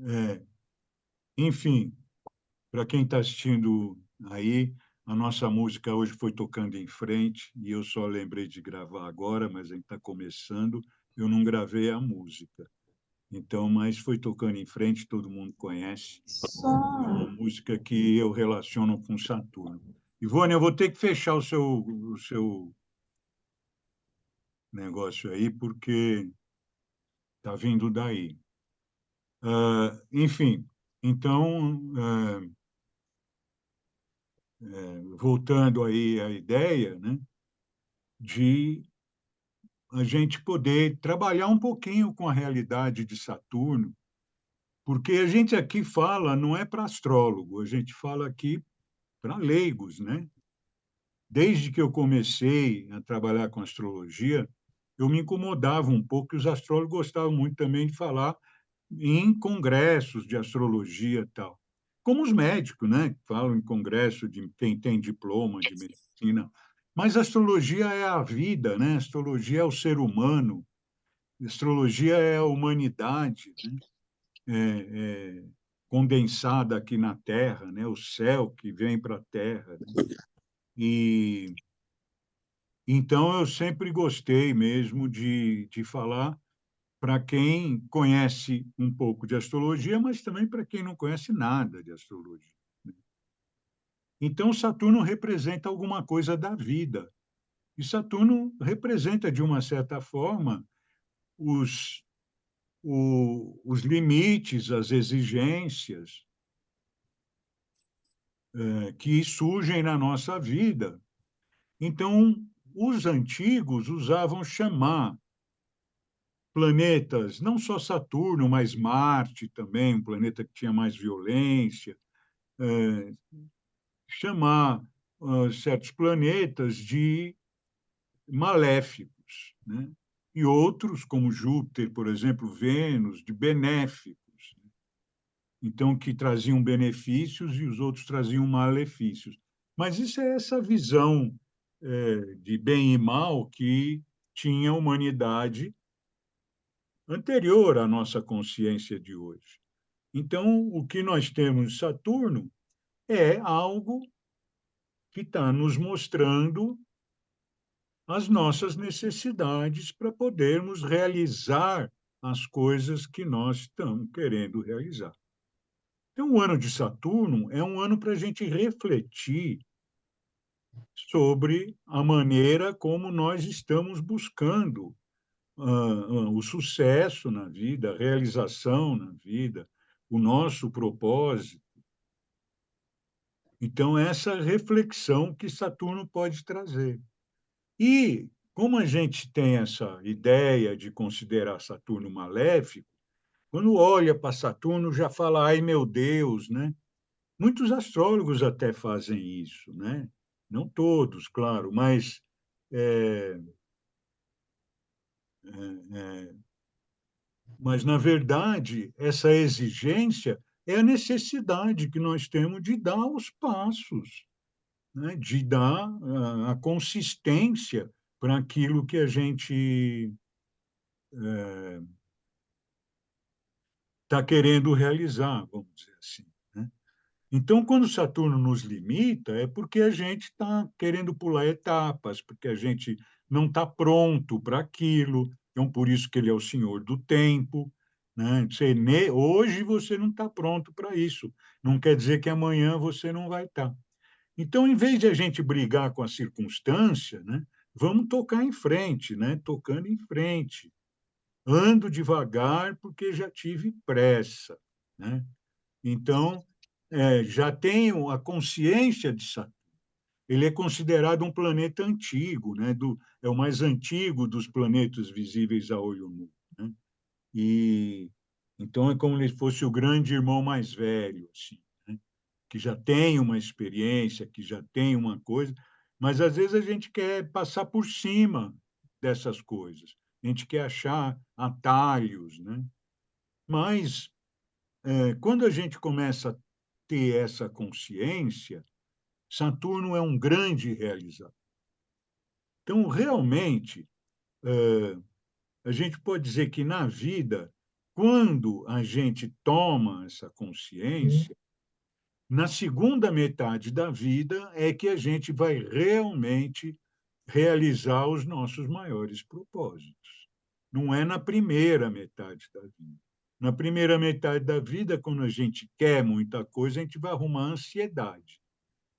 É, enfim, para quem está assistindo aí, a nossa música hoje foi tocando em frente, e eu só lembrei de gravar agora, mas a gente está começando, eu não gravei a música. Então, mas foi tocando em frente, todo mundo conhece. É uma Só. música que eu relaciono com Saturno. Ivone, eu vou ter que fechar o seu negócio aí, porque está vindo daí. Enfim, então, voltando aí à ideia, né, de a gente poder trabalhar um pouquinho com a realidade de Saturno, porque a gente aqui fala, não é para astrólogo, a gente fala aqui para leigos, né? Desde que eu comecei a trabalhar com astrologia, eu me incomodava um pouco, e os astrólogos gostavam muito também de falar em congressos de astrologia e tal. Como os médicos, né? Falam em congresso de quem tem diploma de medicina. Mas a astrologia é a vida, né? A astrologia é o ser humano, a astrologia é a humanidade, né? É condensada aqui na Terra, né? O céu que vem para a Terra, né? E então eu sempre gostei mesmo de falar para quem conhece um pouco de astrologia, mas também para quem não conhece nada de astrologia. Então, Saturno representa alguma coisa da vida. E Saturno representa, de uma certa forma, os, os limites, as exigências que surgem na nossa vida. Então, os antigos usavam chamar planetas, não só Saturno, mas Marte também, um planeta que tinha mais violência, eh, chamar certos planetas de maléficos, né? E outros, como Júpiter, por exemplo, Vênus, de benéficos. Então, que traziam benefícios e os outros traziam malefícios. Mas isso é essa visão de bem e mal que tinha a humanidade anterior à nossa consciência de hoje. Então, o que nós temos em Saturno é algo que está nos mostrando as nossas necessidades para podermos realizar as coisas que nós estamos querendo realizar. Então, o ano de Saturno é um ano para a gente refletir sobre a maneira como nós estamos buscando o sucesso na vida, a realização na vida, o nosso propósito. Então, essa reflexão que Saturno pode trazer. E, como a gente tem essa ideia de considerar Saturno maléfico, quando olha para Saturno já fala, ai meu Deus, né? Muitos astrólogos até fazem isso, né? Não todos, claro, mas é, mas na verdade essa exigência é a necessidade que nós temos de dar os passos, né? De dar a consistência para aquilo que a gente está querendo realizar, vamos dizer assim, né? Então, quando Saturno nos limita, é porque a gente está querendo pular etapas, porque a gente não está pronto para aquilo. Então, por isso que ele é o senhor do tempo. Né? Hoje você não está pronto para isso. Não quer dizer que amanhã você não vai estar. Então, em vez de a gente brigar com a circunstância, né, vamos tocar em frente, né? Tocando em frente. Ando devagar porque já tive pressa. Né? Então, já tenho a consciência de Saturno. Ele é considerado um planeta antigo, né? É o mais antigo dos planetas visíveis a olho nu. Né? E então é como se fosse o grande irmão mais velho, assim, né? Que já tem uma experiência, que já tem uma coisa, mas às vezes a gente quer passar por cima dessas coisas. A gente quer achar atalhos, né? Mas quando a gente começa a ter essa consciência, Saturno é um grande realizador. Então, realmente, a gente pode dizer que na vida quando a gente toma essa Uhum. consciência, na segunda metade da vida é que a gente vai realmente realizar os nossos maiores propósitos. Não é na primeira metade da vida. Na primeira metade da vida, quando a gente quer muita coisa, a gente vai arrumar ansiedade,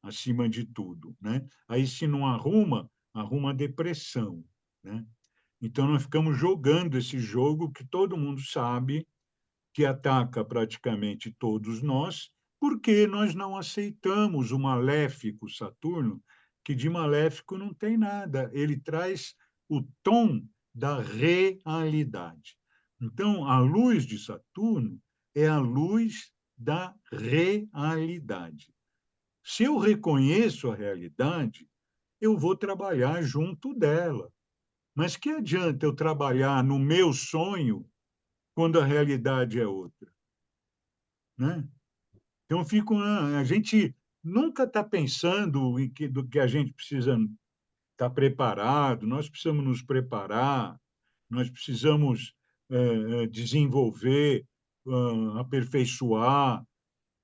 acima de tudo, né? Aí, se não arruma, arruma depressão, né? Então, nós ficamos jogando esse jogo que todo mundo sabe que ataca praticamente todos nós, porque nós não aceitamos o maléfico Saturno, que de maléfico não tem nada, ele traz o tom da realidade. Então, a luz de Saturno é a luz da realidade. Se eu reconheço a realidade, eu vou trabalhar junto dela. Mas que adianta eu trabalhar no meu sonho quando a realidade é outra, né? Então, a gente nunca está pensando do que a gente precisa estar preparado, nós precisamos nos preparar, nós precisamos desenvolver, aperfeiçoar,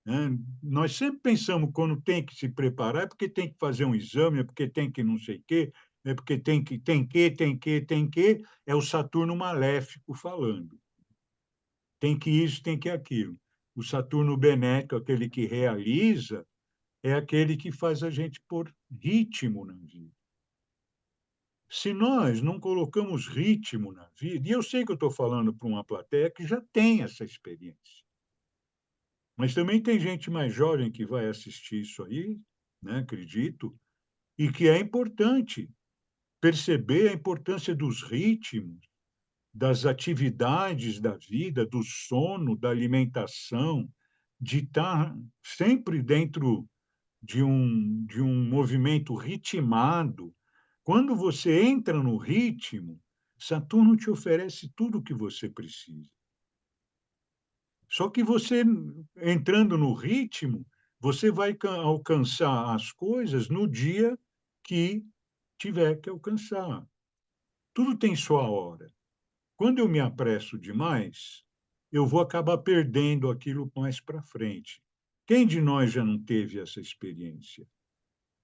né? Nós sempre pensamos quando tem que se preparar, é porque tem que fazer um exame, é porque tem que não sei o quê, é porque tem que, é o Saturno maléfico falando. Tem que isso, tem que aquilo. O Saturno benéfico, aquele que realiza, é aquele que faz a gente pôr ritmo na vida. Se nós não colocamos ritmo na vida, e eu sei que eu estou falando para uma plateia que já tem essa experiência, mas também tem gente mais jovem que vai assistir isso aí, né, acredito, e que é importante perceber a importância dos ritmos, das atividades da vida, do sono, da alimentação, de estar sempre dentro de um movimento ritmado. Quando você entra no ritmo, Saturno te oferece tudo o que você precisa. Só que você, entrando no ritmo, você vai alcançar as coisas no dia que tiver que alcançar. Tudo tem sua hora. Quando eu me apresso demais, eu vou acabar perdendo aquilo mais para frente. Quem de nós já não teve essa experiência?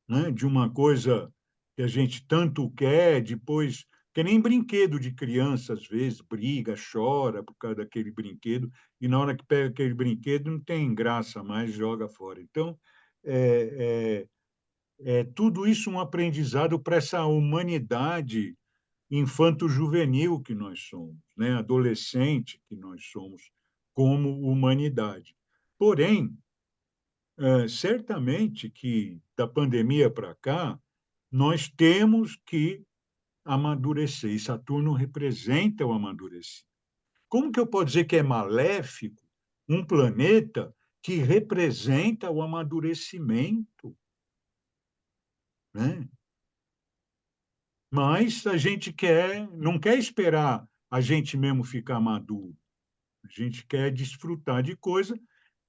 Né, de uma coisa que a gente tanto quer, depois que nem brinquedo de criança, às vezes, briga, chora por causa daquele brinquedo, e na hora que pega aquele brinquedo não tem graça mais, joga fora. Então, é tudo isso um aprendizado para essa humanidade infanto-juvenil que nós somos, né, adolescente que nós somos como humanidade. Porém, certamente que da pandemia para cá, nós temos que amadurecer, e Saturno representa o amadurecer. Como que eu posso dizer que é maléfico um planeta que representa o amadurecimento, né? Mas a gente não quer esperar a gente mesmo ficar maduro. A gente quer desfrutar de coisa.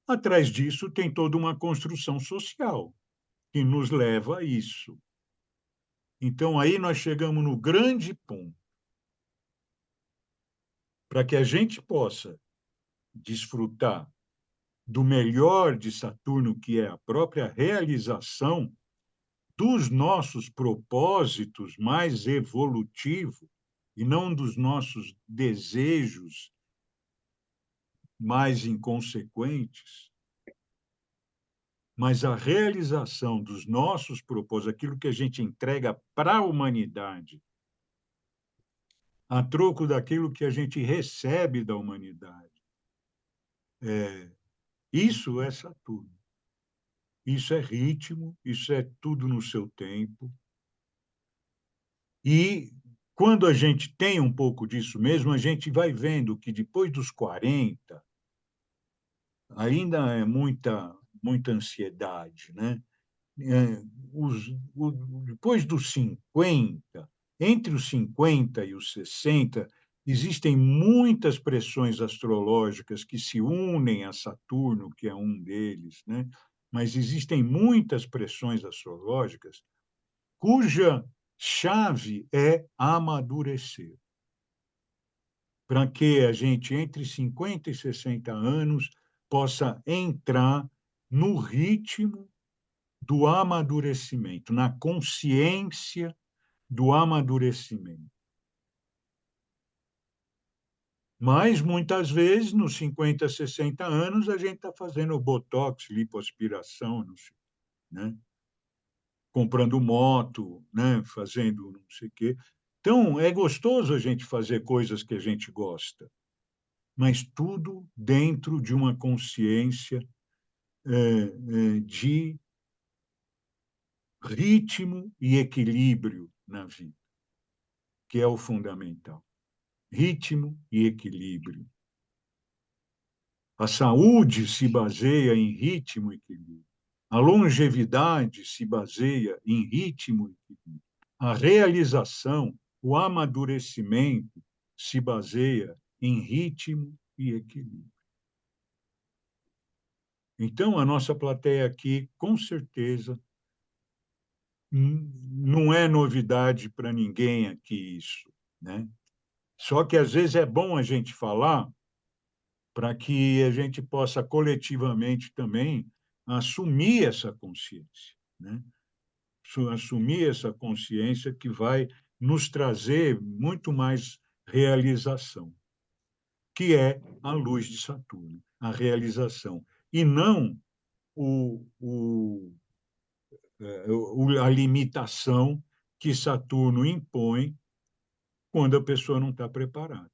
Atrás disso tem toda uma construção social que nos leva a isso. Então aí nós chegamos no grande ponto. Para que a gente possa desfrutar do melhor de Saturno, que é a própria realização dos nossos propósitos mais evolutivos, e não dos nossos desejos mais inconsequentes, mas a realização dos nossos propósitos, aquilo que a gente entrega para a humanidade, a troco daquilo que a gente recebe da humanidade. Isso é Saturno. Isso é ritmo, isso é tudo no seu tempo. E quando a gente tem um pouco disso mesmo, a gente vai vendo que depois dos 40 ainda é muita ansiedade, né? É, depois dos 50, entre os 50 e os 60, existem muitas pressões astrológicas que se unem a Saturno, que é um deles, né? Mas existem muitas pressões astrológicas cuja chave é amadurecer. para que a gente, entre 50 e 60 anos, possa entrar no ritmo do amadurecimento, na consciência do amadurecimento. Mas, muitas vezes, nos 50, 60 anos, a gente está fazendo botox, lipoaspiração, não sei, né? Comprando moto, né? Fazendo não sei o quê. Então, é gostoso a gente fazer coisas que a gente gosta, mas tudo dentro de uma consciência de ritmo e equilíbrio na vida, que é o fundamental. Ritmo e equilíbrio. A saúde se baseia em ritmo e equilíbrio. A longevidade se baseia em ritmo e equilíbrio. A realização, o amadurecimento se baseia em ritmo e equilíbrio. Então, a nossa plateia aqui, com certeza, não é novidade para ninguém aqui isso, né? Só que, às vezes, é bom a gente falar para que a gente possa coletivamente também assumir essa consciência, né? Assumir essa consciência que vai nos trazer muito mais realização, que é a luz de Saturno, a realização, e não a limitação que Saturno impõe quando a pessoa não está preparada.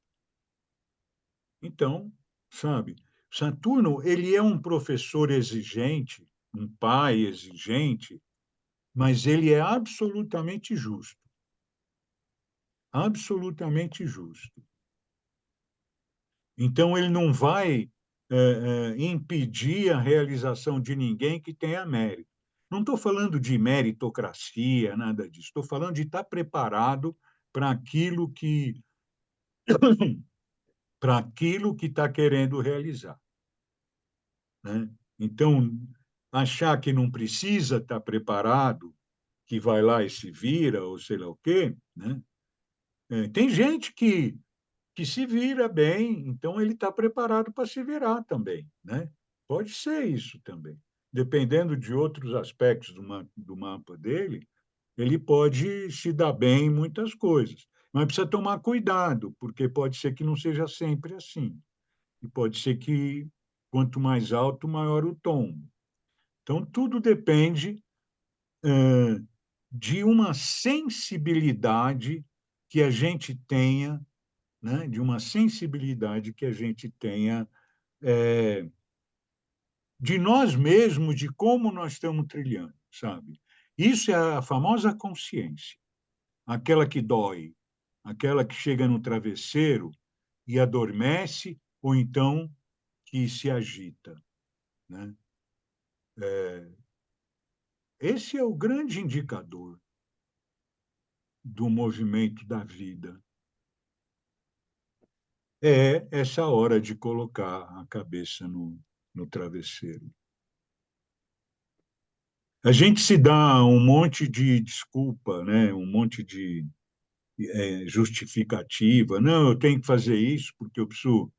Então, sabe, Saturno, ele é um professor exigente, um pai exigente, mas ele é absolutamente justo. Absolutamente justo. Então, ele não vai impedir a realização de ninguém que tenha mérito. Não estou falando de meritocracia, nada disso. Estou falando de estar preparado para aquilo que está querendo realizar, né? Então, achar que não precisa estar preparado, que vai lá e se vira, ou sei lá o quê, né? Tem gente que se vira bem, então ele está preparado para se virar também, né? Pode ser isso também. Dependendo de outros aspectos do mapa dele, ele pode se dar bem em muitas coisas. Mas precisa tomar cuidado, porque pode ser que não seja sempre assim. E pode ser que quanto mais alto, maior o tombo. Então, tudo depende de uma sensibilidade que a gente tenha, né? De uma sensibilidade que a gente tenha de nós mesmos, de como nós estamos trilhando, sabe? Isso é a famosa consciência, aquela que dói, aquela que chega no travesseiro e adormece, ou então que se agita, né? Esse é o grande indicador do movimento da vida. É essa hora de colocar a cabeça no travesseiro. A gente se dá um monte de desculpa, né? Um monte de justificativa. Não, eu tenho que fazer isso porque eu preciso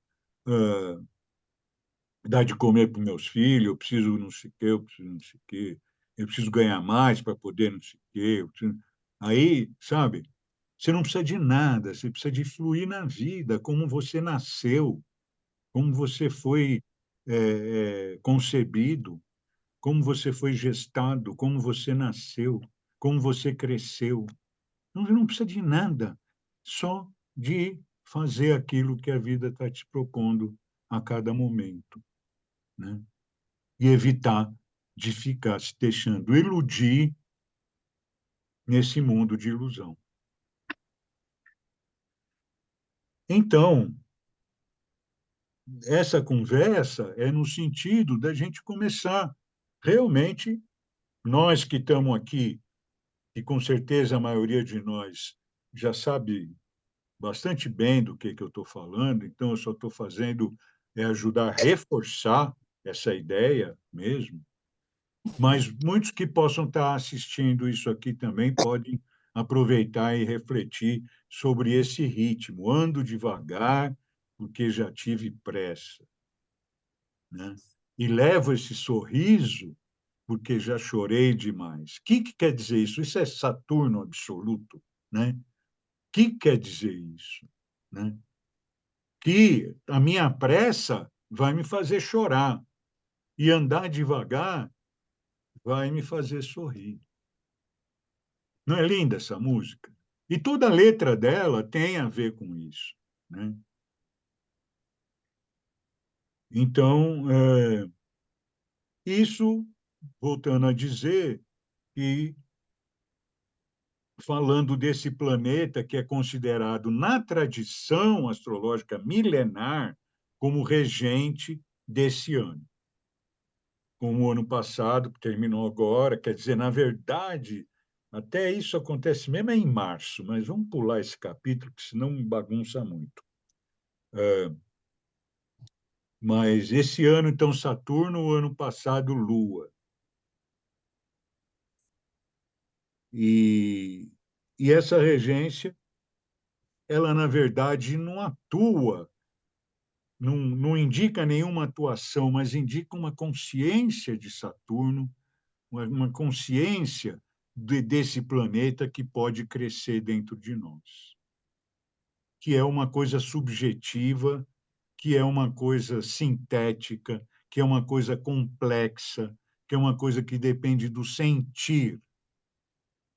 dar de comer para os meus filhos, eu preciso não sei o quê, eu preciso não sei o quê, eu preciso ganhar mais para poder não sei o quê. Aí, sabe, você não precisa de nada, você precisa de fluir na vida, como você nasceu, como você foi concebido, como você foi gestado, como você nasceu, como você cresceu. Não precisa de nada, só de fazer aquilo que a vida está te propondo a cada momento, né? E evitar de ficar se deixando iludir nesse mundo de ilusão. Então, essa conversa é no sentido da gente começar realmente, nós que estamos aqui, e com certeza a maioria de nós já sabe bastante bem do que eu estou falando, então eu só estou fazendo ajudar a reforçar essa ideia mesmo, mas muitos que possam estar assistindo isso aqui também podem aproveitar e refletir sobre esse ritmo. Ando devagar, porque já tive pressa, né? E levo esse sorriso porque já chorei demais. O que quer dizer isso? Isso é Saturno absoluto, né? O que quer dizer isso, né? Que a minha pressa vai me fazer chorar e andar devagar vai me fazer sorrir. Não é linda essa música? E toda a letra dela tem a ver com isso, né? Então, isso, voltando a dizer, que falando desse planeta que é considerado na tradição astrológica milenar como regente desse ano. Como o ano passado, que terminou agora, quer dizer, na verdade, até isso acontece mesmo em março, mas vamos pular esse capítulo, que senão bagunça muito. Mas esse ano, então, Saturno, o ano passado, Lua. E, e essa regência, ela, na verdade, não atua, não indica nenhuma atuação, mas indica uma consciência de Saturno, uma consciência desse planeta que pode crescer dentro de nós, que é uma coisa subjetiva, que é uma coisa sintética, que é uma coisa complexa, que é uma coisa que depende do sentir.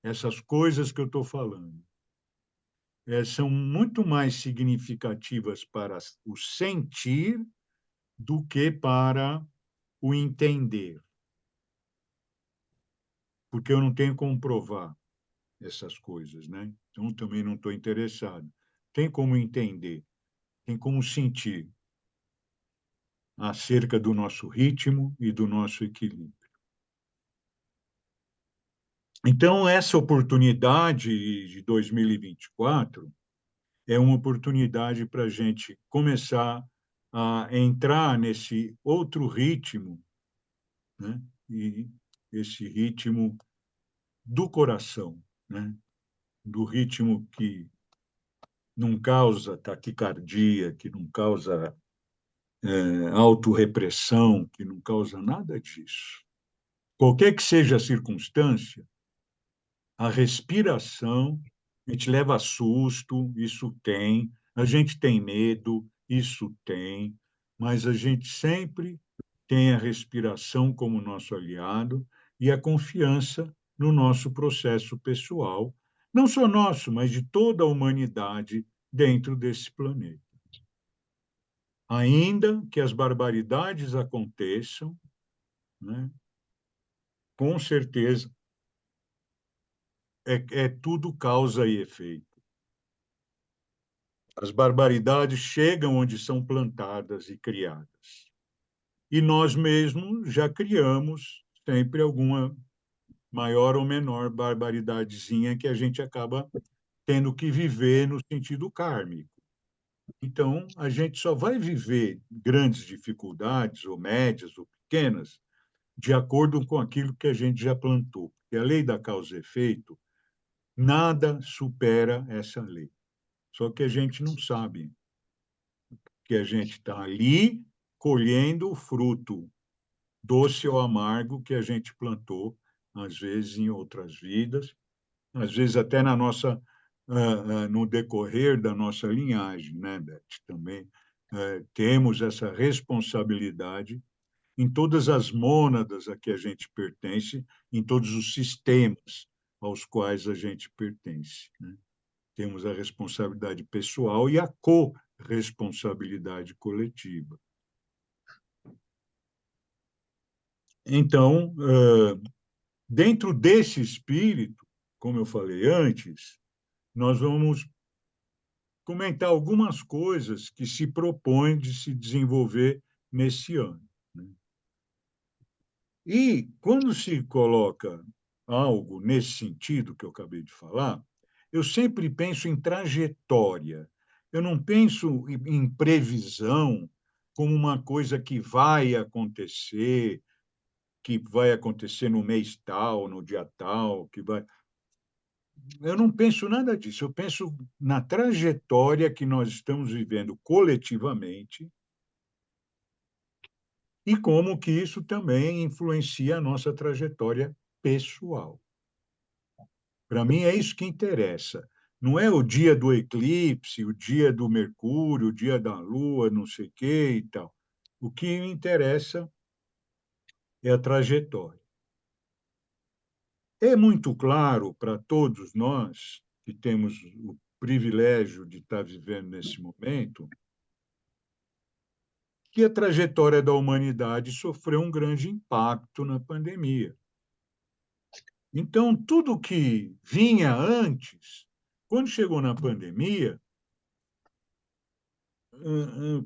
Essas coisas que eu estou falando são muito mais significativas para o sentir do que para o entender, porque eu não tenho como provar essas coisas, né? Então, também não estou interessado. Tem como entender, tem como sentir acerca do nosso ritmo e do nosso equilíbrio. Então, essa oportunidade de 2024 é uma oportunidade para a gente começar a entrar nesse outro ritmo, né? E esse ritmo do coração, né? Do ritmo que não causa taquicardia, que não causa autorrepressão, que não causa nada disso. Qualquer que seja a circunstância, a respiração, a gente leva susto, isso tem, a gente tem medo, isso tem, mas a gente sempre tem a respiração como nosso aliado e a confiança no nosso processo pessoal, não só nosso, mas de toda a humanidade dentro desse planeta. Ainda que as barbaridades aconteçam, né, com certeza é tudo causa e efeito. As barbaridades chegam onde são plantadas e criadas. E nós mesmos já criamos sempre alguma maior ou menor barbaridadezinha que a gente acaba tendo que viver no sentido kármico. Então, a gente só vai viver grandes dificuldades, ou médias, ou pequenas, de acordo com aquilo que a gente já plantou. Porque a lei da causa e efeito, nada supera essa lei. Só que a gente não sabe que a gente está ali colhendo o fruto doce ou amargo que a gente plantou, às vezes em outras vidas, às vezes até na nossa no decorrer da nossa linhagem, né, Beth? Também temos essa responsabilidade em todas as mônadas a que a gente pertence, em todos os sistemas aos quais a gente pertence, né? Temos a responsabilidade pessoal e a corresponsabilidade coletiva. Então, dentro desse espírito, como eu falei antes, nós vamos comentar algumas coisas que se propõem de se desenvolver nesse ano, né? E quando se coloca algo nesse sentido que eu acabei de falar, eu sempre penso em trajetória. Eu não penso em previsão como uma coisa que vai acontecer no mês tal, no dia tal, que vai. eu não penso nada disso, eu penso na trajetória que nós estamos vivendo coletivamente e como que isso também influencia a nossa trajetória pessoal. Para mim é isso que interessa. Não é o dia do eclipse, o dia do Mercúrio, o dia da Lua, não sei o quê e tal. O que me interessa é a trajetória. É muito claro para todos nós que temos o privilégio de estar vivendo nesse momento que a trajetória da humanidade sofreu um grande impacto na pandemia. Então, tudo que vinha antes, quando chegou na pandemia,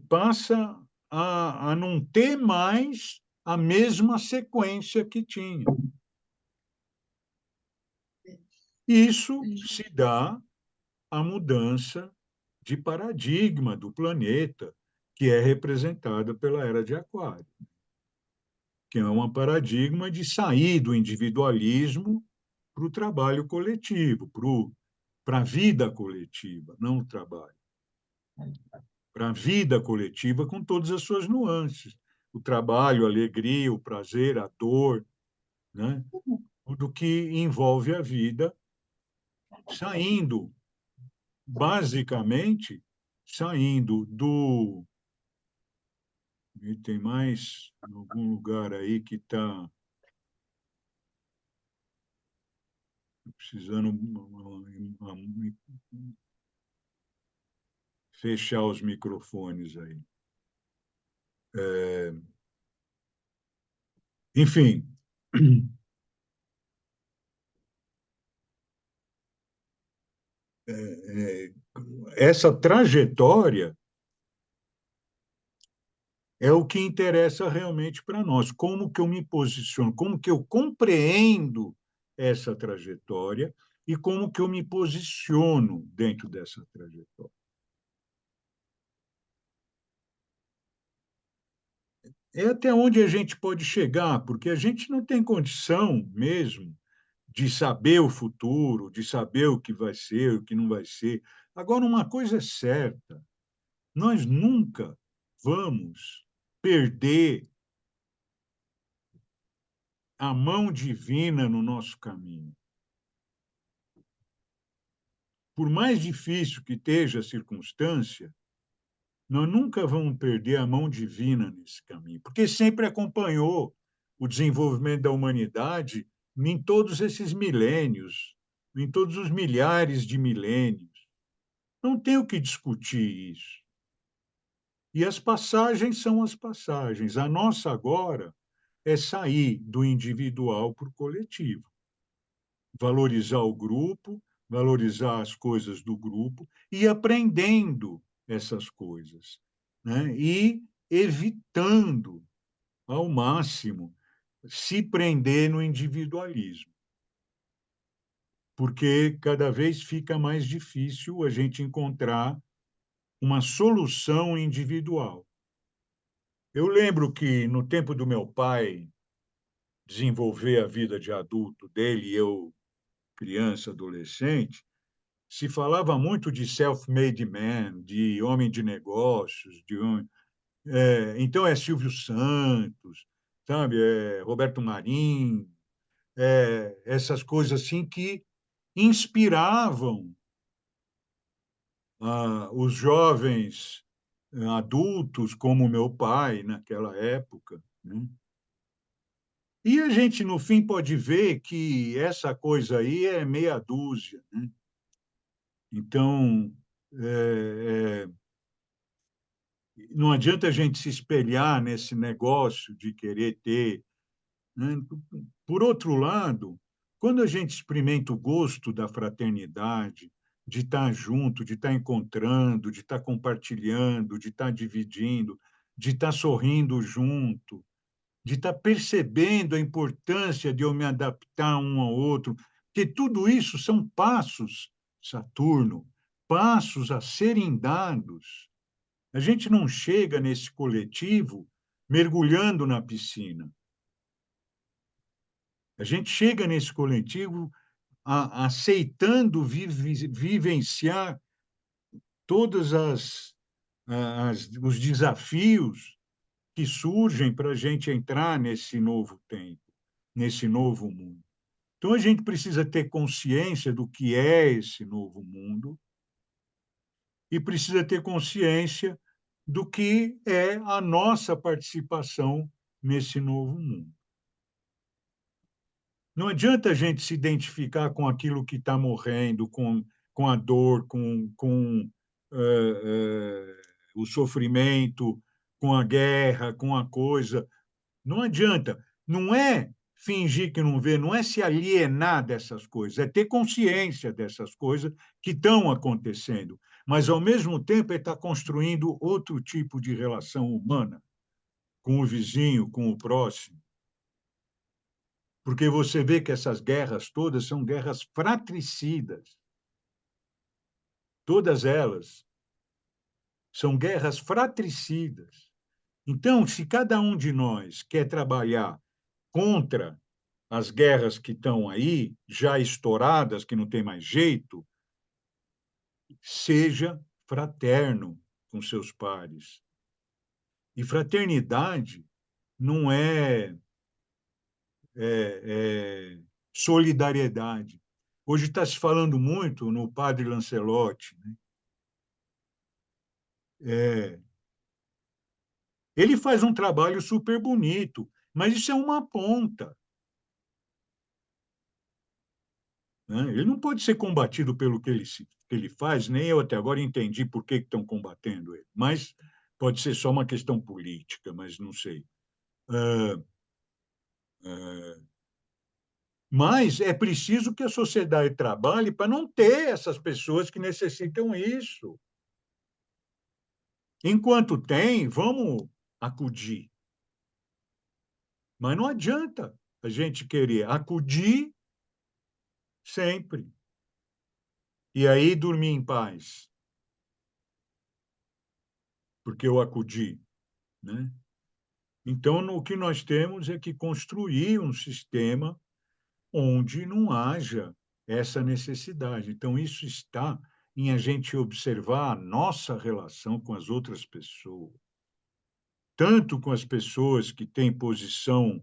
passa a não ter mais a mesma sequência que tinha. Isso se dá à mudança de paradigma do planeta, que é representada pela Era de Aquário, que é um paradigma de sair do individualismo para o trabalho coletivo, para a vida coletiva, não o trabalho. Para a vida coletiva com todas as suas nuances. O trabalho, a alegria, o prazer, a dor, né? Tudo que envolve a vida, saindo, basicamente, saindo do. E tem mais algum lugar aí que está precisando fechar os microfones aí. Enfim, essa trajetória é o que interessa realmente para nós. Como que eu me posiciono, como que eu compreendo essa trajetória e como que eu me posiciono dentro dessa trajetória. É até onde a gente pode chegar, porque a gente não tem condição mesmo de saber o futuro, de saber o que vai ser, o que não vai ser. Agora, uma coisa é certa, nós nunca vamos perder a mão divina no nosso caminho. Por mais difícil que esteja a circunstância, nós nunca vamos perder a mão divina nesse caminho, porque sempre acompanhou o desenvolvimento da humanidade em todos esses milênios, em todos os milhares de milênios. Não tem o que discutir isso. E as passagens são as passagens. A nossa agora é sair do individual para o coletivo, valorizar o grupo, valorizar as coisas do grupo e aprendendo essas coisas, né? E evitando ao máximo se prender no individualismo, porque cada vez fica mais difícil a gente encontrar uma solução individual. Eu lembro que no tempo do meu pai desenvolver a vida de adulto dele, eu criança, adolescente, se falava muito de self-made man, de homem de negócios, de homem. Então é Silvio Santos, sabe? Roberto Marinho, essas coisas assim que inspiravam os jovens adultos, como meu pai naquela época, né? E a gente, no fim, pode ver que essa coisa aí é meia dúzia, né? Então, é, não adianta a gente se espelhar nesse negócio de querer ter, né? Por outro lado, quando a gente experimenta o gosto da fraternidade, de estar junto, de estar encontrando, de estar compartilhando, de estar dividindo, de estar sorrindo junto, de estar percebendo a importância de eu me adaptar um ao outro, porque tudo isso são passos, Saturno, passos a serem dados. A gente não chega nesse coletivo mergulhando na piscina. A gente chega nesse coletivo aceitando vivenciar todos os desafios que surgem para a gente entrar nesse novo tempo, nesse novo mundo. Então, a gente precisa ter consciência do que é esse novo mundo e precisa ter consciência do que é a nossa participação nesse novo mundo. Não adianta a gente se identificar com aquilo que está morrendo, com a dor, com o sofrimento, com a guerra, com a coisa. Não adianta. Não é fingir que não vê, não é se alienar dessas coisas, é ter consciência dessas coisas que estão acontecendo, mas, ao mesmo tempo, é estar construindo outro tipo de relação humana com o vizinho, com o próximo. Porque você vê que essas guerras todas são guerras fratricidas. Todas elas são guerras fratricidas. Então, se cada um de nós quer trabalhar contra as guerras que estão aí, já estouradas, que não tem mais jeito, seja fraterno com seus pares. E fraternidade não é solidariedade. Hoje está se falando muito no padre Lancelotti, né? Ele faz um trabalho super bonito, mas isso é uma ponta, né? Ele não pode ser combatido pelo que ele faz, nem eu até agora entendi por que estão combatendo ele, mas pode ser só uma questão política, mas não sei. Ah, ah, mas é preciso que a sociedade trabalhe para não ter essas pessoas que necessitam isso. Enquanto tem, vamos acudir. Mas não adianta a gente querer acudir sempre e aí dormir em paz, porque eu acudi, né? Então, o que nós temos é que construir um sistema onde não haja essa necessidade. Então, isso está em a gente observar a nossa relação com as outras pessoas, tanto com as pessoas que têm posição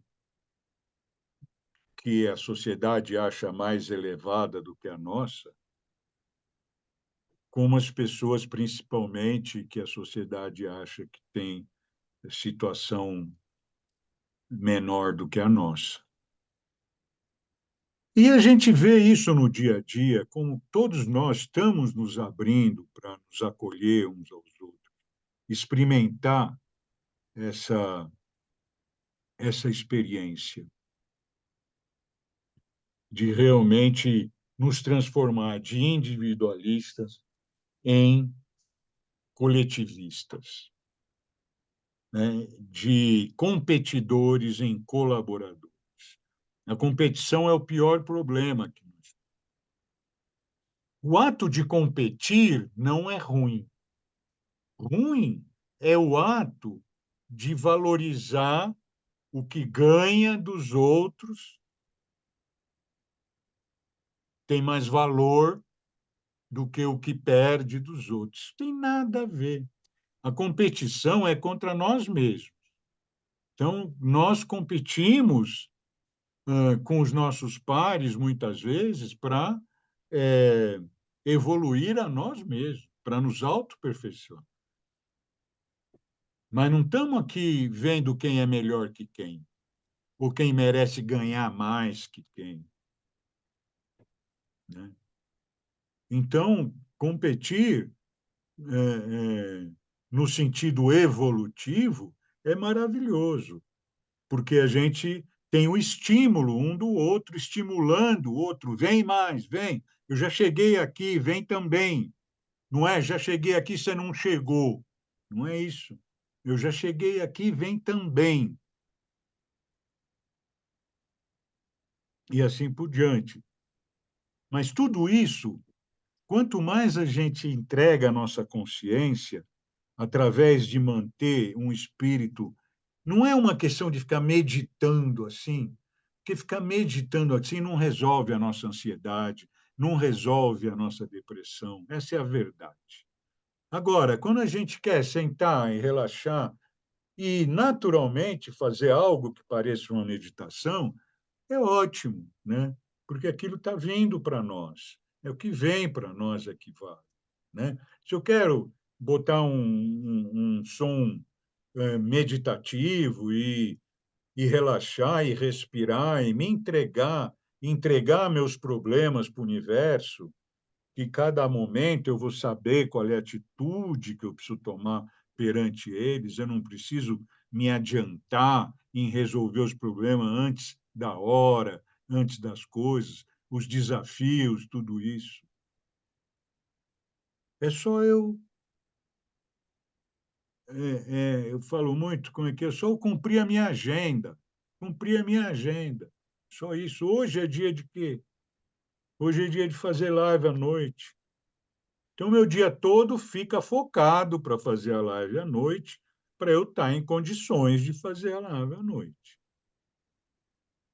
que a sociedade acha mais elevada do que a nossa, como as pessoas, principalmente, que a sociedade acha que tem situação menor do que a nossa. E a gente vê isso no dia a dia, como todos nós estamos nos abrindo para nos acolher uns aos outros, experimentar essa, essa experiência de realmente nos transformar de individualistas em coletivistas, né? De competidores em colaboradores. A competição é o pior problema que nós temos. O ato de competir não é ruim. Ruim é o ato de valorizar o que ganha dos outros, tem mais valor do que o que perde dos outros. Tem nada a ver. A competição é contra nós mesmos. Então, nós competimos com os nossos pares, muitas vezes, para evoluir a nós mesmos, para nos autoaperfeiçoar. Mas não estamos aqui vendo quem é melhor que quem, ou quem merece ganhar mais que quem, né? Então, competir no sentido evolutivo é maravilhoso, porque a gente tem o estímulo um do outro, estimulando o outro, vem mais, vem, eu já cheguei aqui, vem também. Não é, já cheguei aqui, você não chegou. Não é isso. Eu já cheguei aqui, vem também. E assim por diante. Mas tudo isso, quanto mais a gente entrega a nossa consciência, através de manter um espírito, não é uma questão de ficar meditando assim, que ficar meditando assim não resolve a nossa ansiedade, não resolve a nossa depressão. Essa é a verdade. Agora, quando a gente quer sentar e relaxar e naturalmente fazer algo que pareça uma meditação, é ótimo, né? Porque aquilo está vindo para nós. É o que vem para nós é que vale, né? Se eu quero botar um som meditativo e relaxar e respirar e me entregar meus problemas para o universo, que cada momento eu vou saber qual é a atitude que eu preciso tomar perante eles, eu não preciso me adiantar em resolver os problemas antes da hora, antes das coisas, os desafios, tudo isso. É só eu, eu falo muito, como é que é? Só eu cumprir a minha agenda, cumprir a minha agenda. Só isso. Hoje é dia de quê? Hoje é dia de fazer live à noite. Então, meu dia todo fica focado para fazer a live à noite, para eu estar em condições de fazer a live à noite,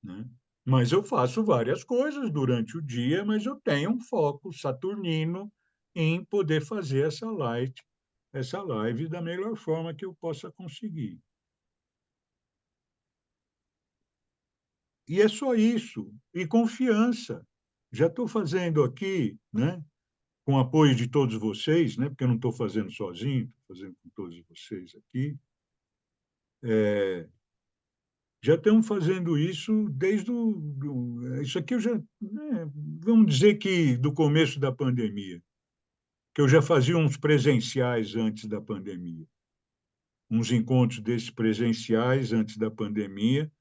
né? Mas eu faço várias coisas durante o dia, mas eu tenho um foco saturnino em poder fazer essa live da melhor forma que eu possa conseguir. E é só isso, e confiança. Já estou fazendo aqui, né, com o apoio de todos vocês, né, porque eu não estou fazendo sozinho, estou fazendo com todos vocês aqui. Já estamos fazendo isso desde isso aqui eu já, né, vamos dizer que do começo da pandemia, que eu já fazia uns presenciais antes da pandemia, uns encontros desses presenciais antes da pandemia,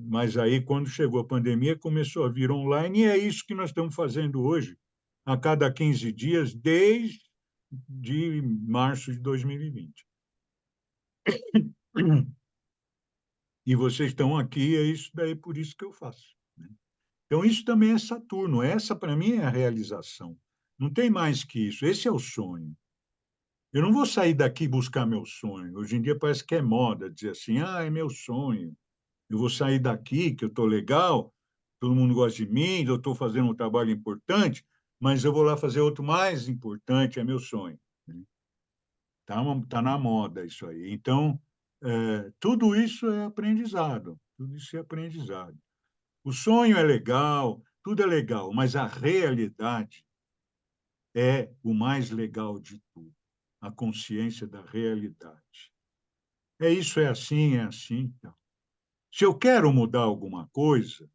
mas aí, quando chegou a pandemia, começou a vir online, e é isso que nós estamos fazendo hoje, a cada 15 dias, desde de março de 2020. E vocês estão aqui, é isso daí, por isso que eu faço, né? Então, isso também é Saturno. Essa, para mim, é a realização. Não tem mais que isso. Esse é o sonho. Eu não vou sair daqui e buscar meu sonho. Hoje em dia parece que é moda dizer assim: ah, é meu sonho. Eu vou sair daqui, que eu estou legal, todo mundo gosta de mim, eu estou fazendo um trabalho importante, mas eu vou lá fazer outro mais importante, é meu sonho. Tá na moda isso aí. Então, tudo isso é aprendizado. Tudo isso é aprendizado. O sonho é legal, tudo é legal, mas a realidade é o mais legal de tudo, a consciência da realidade. É isso, é assim, é assim. Então. Se eu quero mudar alguma coisa,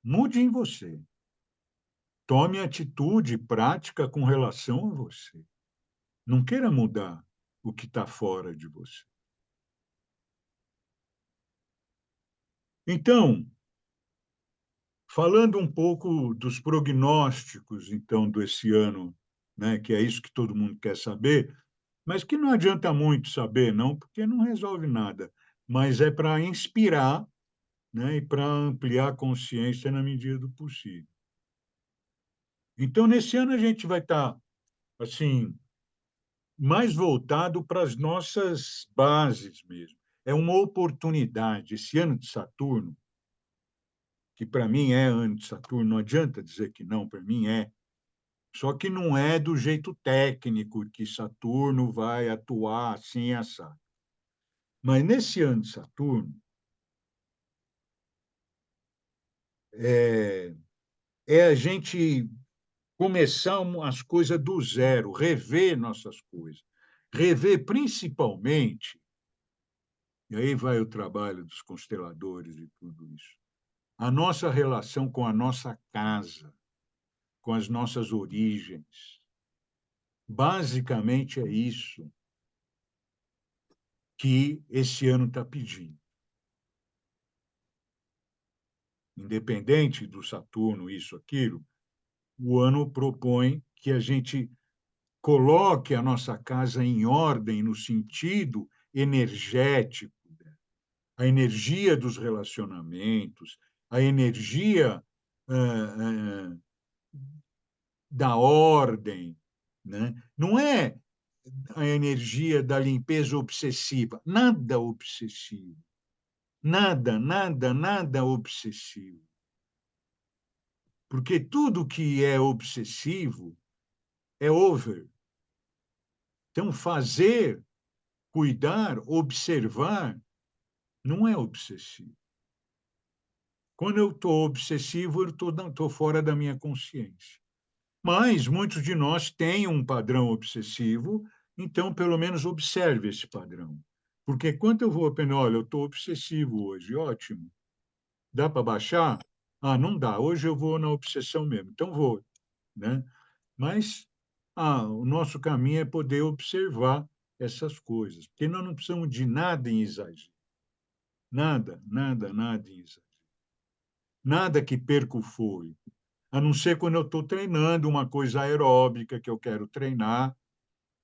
mude em você. Tome atitude prática com relação a você. Não queira mudar o que está fora de você. Então, falando um pouco dos prognósticos, então, desse ano, né, que é isso que todo mundo quer saber, mas que não adianta muito saber, não, porque não resolve nada, mas é para inspirar, né, e para ampliar a consciência na medida do possível. Então, nesse ano, a gente vai estar, assim, mais voltado para as nossas bases mesmo. É uma oportunidade. Esse ano de Saturno, que para mim é ano de Saturno, não adianta dizer que não, para mim é. Só que não é do jeito técnico que Saturno vai atuar assim assado. Mas nesse ano de Saturno, é, é a gente começar as coisas do zero, rever nossas coisas. Rever principalmente, e aí vai o trabalho dos consteladores e tudo isso, a nossa relação com a nossa casa, com as nossas origens. Basicamente é isso que esse ano está pedindo. Independente do Saturno, isso, aquilo, o ano propõe que a gente coloque a nossa casa em ordem no sentido energético, a energia dos relacionamentos, a energia da ordem, né? Não é a energia da limpeza obsessiva, nada obsessivo. Nada, nada, nada obsessivo. Porque tudo que é obsessivo é over. Então, fazer, cuidar, observar, não é obsessivo. Quando eu estou obsessivo, eu estou fora da minha consciência. Mas muitos de nós têm um padrão obsessivo, então, pelo menos, observe esse padrão. Porque quando eu vou aprender, olha, eu estou obsessivo hoje, ótimo. Dá para baixar? Ah, não dá. Hoje eu vou na obsessão mesmo. Então vou, né? Mas o nosso caminho é poder observar essas coisas, porque nós não precisamos de nada em exagero. Nada, nada, nada em exagero. Nada que perca o fôlego. A não ser quando eu estou treinando uma coisa aeróbica que eu quero treinar,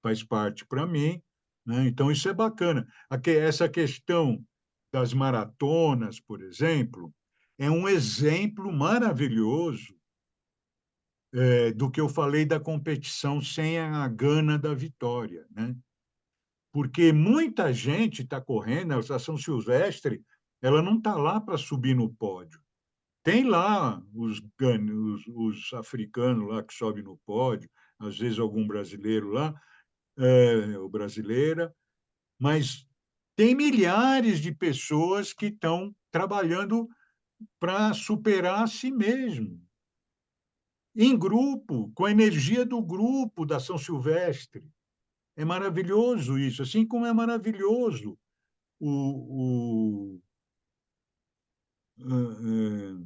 faz parte para mim, né? Então, isso é bacana. Essa questão das maratonas, por exemplo, é um exemplo maravilhoso do que eu falei da competição sem a gana da vitória, né? Porque muita gente está correndo, a São Silvestre, ela não está lá para subir no pódio. Tem lá os africanos lá que sobem no pódio, às vezes algum brasileiro lá, ou brasileira, mas tem milhares de pessoas que estão trabalhando para superar a si mesmo, em grupo, com a energia do grupo da São Silvestre. É maravilhoso isso, assim como é maravilhoso o,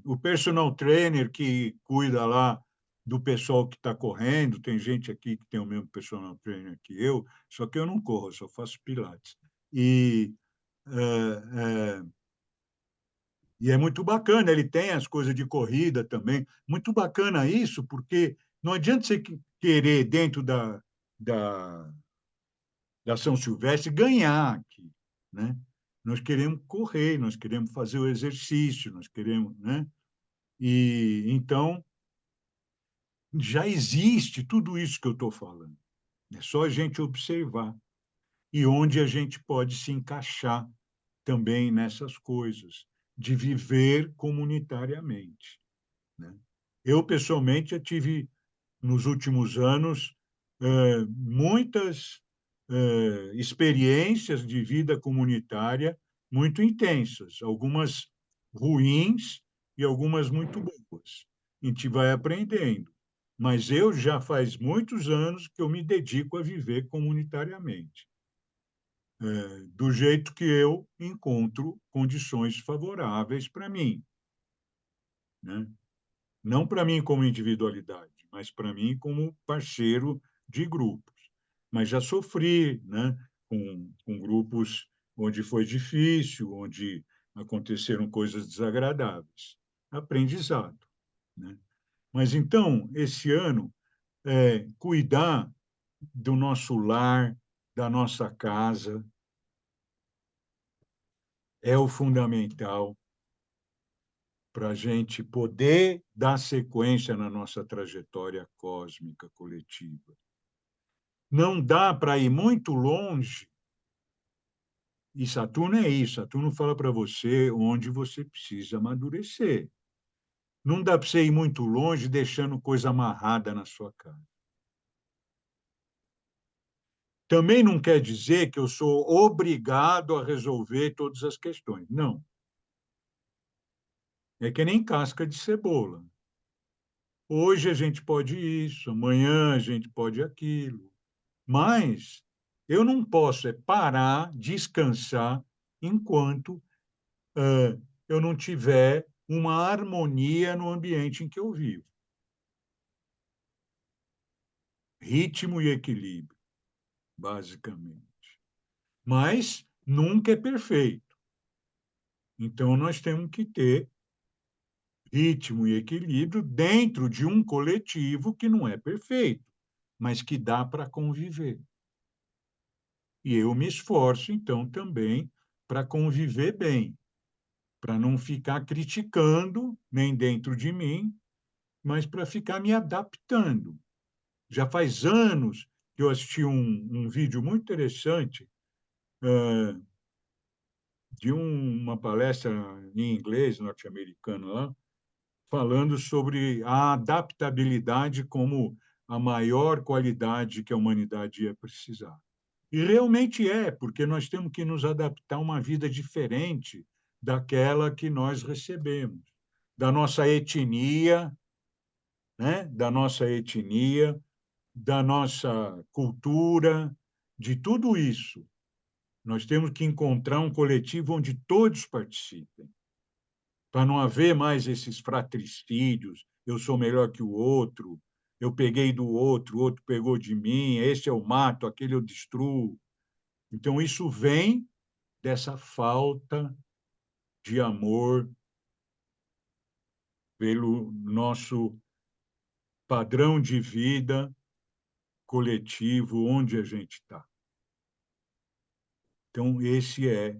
o personal trainer que cuida lá do pessoal que está correndo. Tem gente aqui que tem o mesmo personal trainer que eu, só que eu não corro, eu só faço pilates. É, é, e é muito bacana, ele tem as coisas de corrida também. Muito bacana isso, porque não adianta você querer, dentro da São Silvestre, ganhar aqui, né? Nós queremos correr, nós queremos fazer o exercício, nós queremos, né? E então já existe tudo isso que eu estou falando. É só a gente observar e onde a gente pode se encaixar também nessas coisas de viver comunitariamente, né? Eu pessoalmente já tive nos últimos anos muitas experiências de vida comunitária muito intensas, algumas ruins e algumas muito boas. A gente vai aprendendo. Mas eu já faz muitos anos que eu me dedico a viver comunitariamente, do jeito que eu encontro condições favoráveis para mim, né? Não para mim como individualidade, mas para mim como parceiro de grupos. Mas já sofri, né, com grupos onde foi difícil, onde aconteceram coisas desagradáveis. Aprendizado, né? Mas então, esse ano, cuidar do nosso lar, da nossa casa, é o fundamental para a gente poder dar sequência na nossa trajetória cósmica coletiva. Não dá para ir muito longe, e Saturno é isso, Saturno fala para você onde você precisa amadurecer. Não dá para você ir muito longe deixando coisa amarrada na sua casa. Também não quer dizer que eu sou obrigado a resolver todas as questões. Não. É que nem casca de cebola. Hoje a gente pode isso, amanhã a gente pode aquilo. Mas eu não posso parar, descansar, enquanto eu não tiver uma harmonia no ambiente em que eu vivo. Ritmo e equilíbrio, basicamente. Mas nunca é perfeito. Então, nós temos que ter ritmo e equilíbrio dentro de um coletivo que não é perfeito, mas que dá para conviver. E eu me esforço, então, também para conviver bem, para não ficar criticando, nem dentro de mim, mas para ficar me adaptando. Já faz anos que eu assisti um vídeo muito interessante de uma palestra em inglês norte-americano lá, falando sobre a adaptabilidade como a maior qualidade que a humanidade ia precisar. E realmente é, porque nós temos que nos adaptar a uma vida diferente daquela que nós recebemos, da nossa etnia, né? Da nossa etnia, da nossa cultura, de tudo isso. Nós temos que encontrar um coletivo onde todos participem, para não haver mais esses fratricídios, eu sou melhor que o outro, eu peguei do outro, o outro pegou de mim, esse eu mato, aquele eu destruo. Então, isso vem dessa falta de amor pelo nosso padrão de vida coletivo, onde a gente está. Então, esse é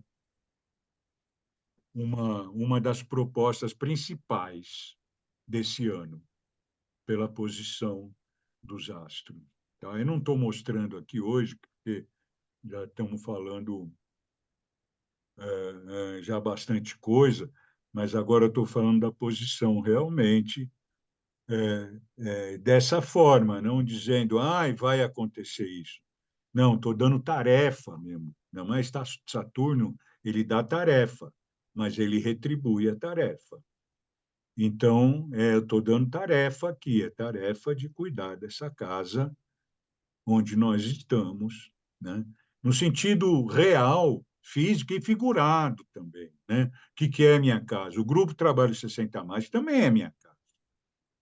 uma das propostas principais desse ano, pela posição dos astros. Tá? Eu não estou mostrando aqui hoje, porque já estamos falando já bastante coisa, mas agora estou falando da posição realmente dessa forma, não dizendo, vai acontecer isso. Não, estou dando tarefa mesmo. Não, mas Saturno, ele dá tarefa, mas ele retribui a tarefa. Então, eu estou dando tarefa aqui, é tarefa de cuidar dessa casa onde nós estamos, né? No sentido real, físico e figurado também. Né? O que é minha casa? O Grupo Trabalho 60 Mais também é minha casa.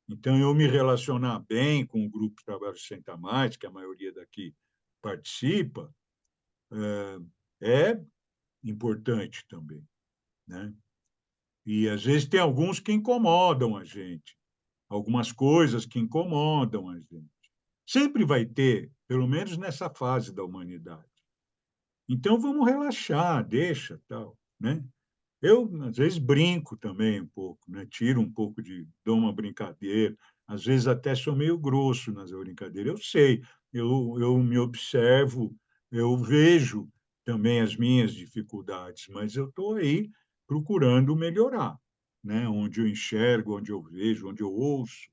Então, eu me relacionar bem com o Grupo Trabalho 60 Mais, que a maioria daqui participa, é importante também. Né? E, às vezes, tem alguns que incomodam a gente, algumas coisas que incomodam a gente. Sempre vai ter, pelo menos nessa fase da humanidade. Então, vamos relaxar, deixa, tal, né? Eu, às vezes, brinco também um pouco, né? Tiro um pouco dou uma brincadeira, às vezes até sou meio grosso nas brincadeiras, eu sei, eu me observo, eu vejo também as minhas dificuldades, mas eu estou aí procurando melhorar, né? Onde eu enxergo, onde eu vejo, onde eu ouço.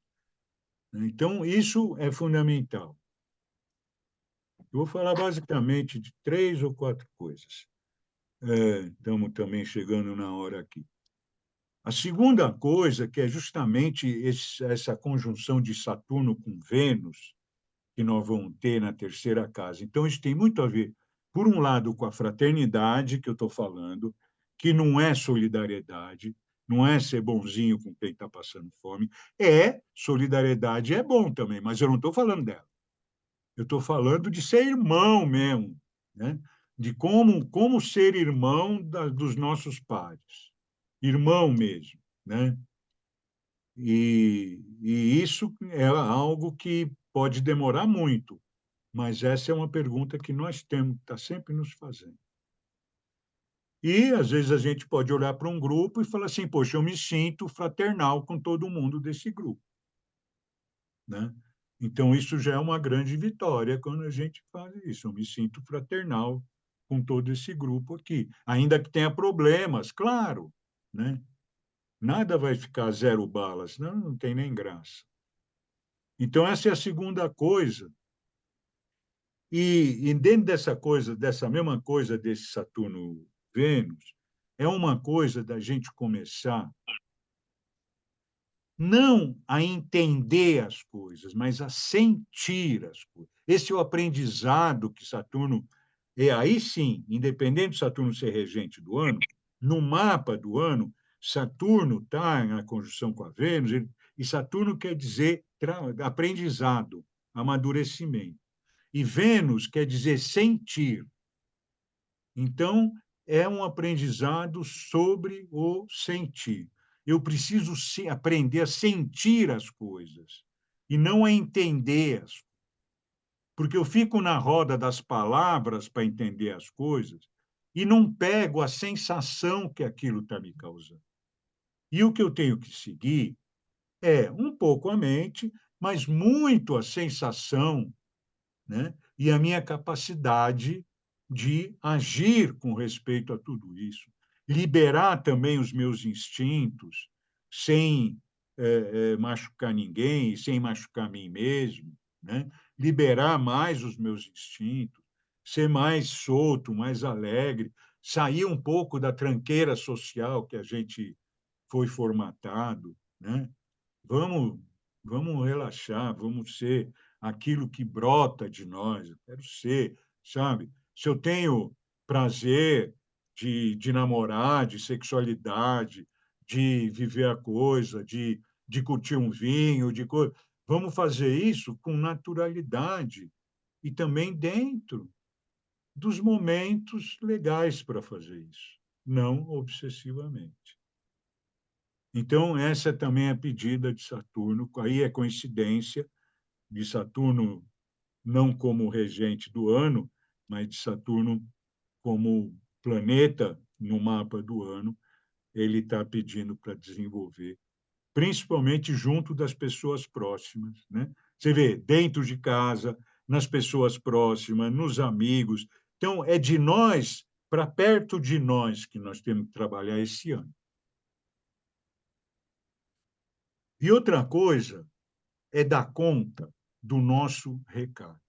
Né? Então, isso é fundamental. Eu vou falar basicamente de 3 ou 4 coisas. Estamos também chegando na hora aqui. A segunda coisa, que é justamente essa conjunção de Saturno com Vênus, que nós vamos ter na terceira casa. Então, isso tem muito a ver, por um lado, com a fraternidade, que eu estou falando, que não é solidariedade, não é ser bonzinho com quem está passando fome, solidariedade é bom também, mas eu não estou falando dela. Eu estou falando de ser irmão mesmo, né? De como ser irmão dos nossos pares, irmão mesmo, né? E isso é algo que pode demorar muito, mas essa é uma pergunta que nós temos que estar sempre nos fazendo. E, às vezes, a gente pode olhar para um grupo e falar assim, poxa, eu me sinto fraternal com todo mundo desse grupo. Né? Então, isso já é uma grande vitória quando a gente faz isso. Eu me sinto fraternal com todo esse grupo aqui, ainda que tenha problemas, claro, né? Nada vai ficar zero balas, não tem nem graça. Então, essa é a segunda coisa. E dentro dessa coisa, dessa mesma coisa desse Saturno-Vênus, é uma coisa da gente começar não a entender as coisas, mas a sentir as coisas. Esse é o aprendizado que Saturno. E aí sim, independente de Saturno ser regente do ano, no mapa do ano, Saturno está na conjunção com a Vênus, e Saturno quer dizer aprendizado, amadurecimento. E Vênus quer dizer sentir. Então, é um aprendizado sobre o sentir. Eu preciso aprender a sentir as coisas e não a entender-as. Porque eu fico na roda das palavras para entender as coisas e não pego a sensação que aquilo está me causando. E o que eu tenho que seguir é um pouco a mente, mas muito a sensação, né? E a minha capacidade de agir com respeito a tudo isso. liberar também os meus instintos, sem machucar ninguém, sem machucar a mim mesmo, né? Liberar mais os meus instintos, ser mais solto, mais alegre, sair um pouco da tranqueira social que a gente foi formatado, né? Vamos, vamos relaxar, vamos ser aquilo que brota de nós. Eu quero ser, sabe? Se eu tenho prazer de namorar, de sexualidade, de viver a coisa, de curtir um vinho, vamos fazer isso com naturalidade e também dentro dos momentos legais para fazer isso, não obsessivamente. Então, essa também é a pedida de Saturno, aí é coincidência de Saturno não como regente do ano, mas de Saturno como planeta no mapa do ano, ele está pedindo para desenvolver, principalmente junto das pessoas próximas, né? Você vê, dentro de casa, nas pessoas próximas, nos amigos. Então, é de nós para perto de nós que nós temos que trabalhar esse ano. E outra coisa é dar conta do nosso recado.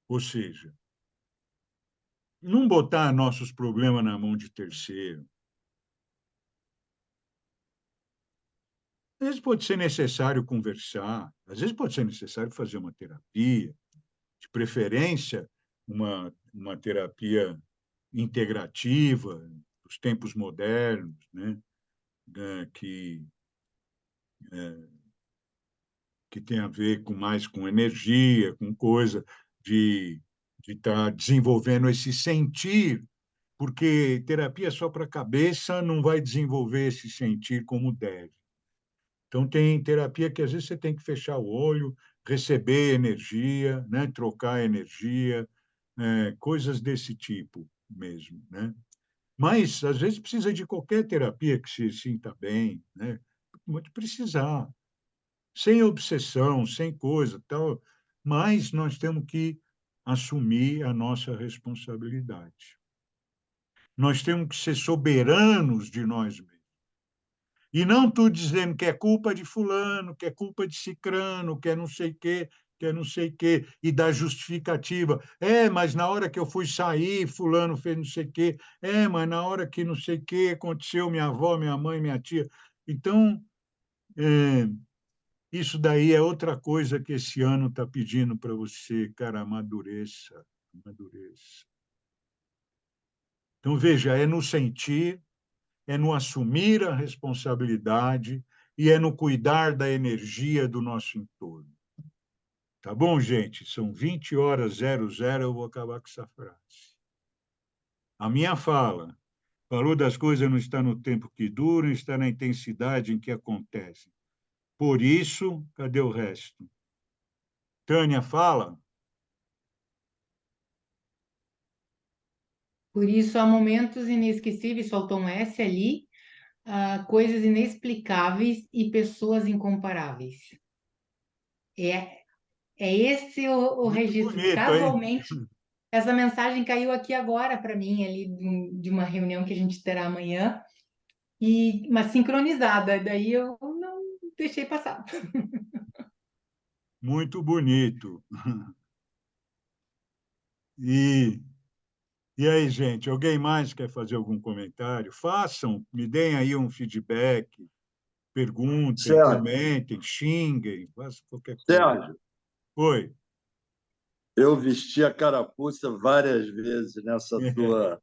Ou seja, não botar nossos problemas na mão de terceiro. Às vezes pode ser necessário conversar, às vezes pode ser necessário fazer uma terapia, de preferência, uma terapia integrativa, dos tempos modernos, né? que, que tem a ver com mais com energia, com coisa de estar desenvolvendo esse sentir, porque terapia só para a cabeça não vai desenvolver esse sentir como deve. Então, tem terapia que às vezes você tem que fechar o olho, receber energia, né? Trocar energia, coisas desse tipo mesmo, né? Mas, às vezes, precisa de qualquer terapia que se sinta bem, né? Pode precisar, sem obsessão, sem coisa, tal, mas nós temos que assumir a nossa responsabilidade. Nós temos que ser soberanos de nós mesmos. E não tu dizendo que é culpa de fulano, que é culpa de cicrano, que é não sei o quê, que é não sei o quê, e dar justificativa. Mas na hora que eu fui sair, fulano fez não sei o quê. Mas na hora que não sei o quê aconteceu, minha avó, minha mãe, minha tia. Então, é, isso daí é outra coisa que esse ano está pedindo para você, cara, amadureça, amadureça. Então, veja, é no sentir, é no assumir a responsabilidade e é no cuidar da energia do nosso entorno. Tá bom, gente? São 20h00, eu vou acabar com essa frase. A minha fala, falou das coisas não está no tempo que duram, está na intensidade em que acontecem. Por isso, cadê o resto? Tânia fala? Por isso, há momentos inesquecíveis, faltou um S ali, coisas inexplicáveis e pessoas incomparáveis. É, é esse o Muito registro. bonito, hein? Casualmente, essa mensagem caiu aqui agora para mim, ali de uma reunião que a gente terá amanhã, mas sincronizada. Daí eu não deixei passar. Muito bonito. E, e aí, gente, alguém mais quer fazer algum comentário? Façam, me deem aí um feedback, perguntem, Sérgio, comentem, xinguem, façam qualquer coisa. Sérgio, Oi. eu vesti a carapuça várias vezes nessa tua.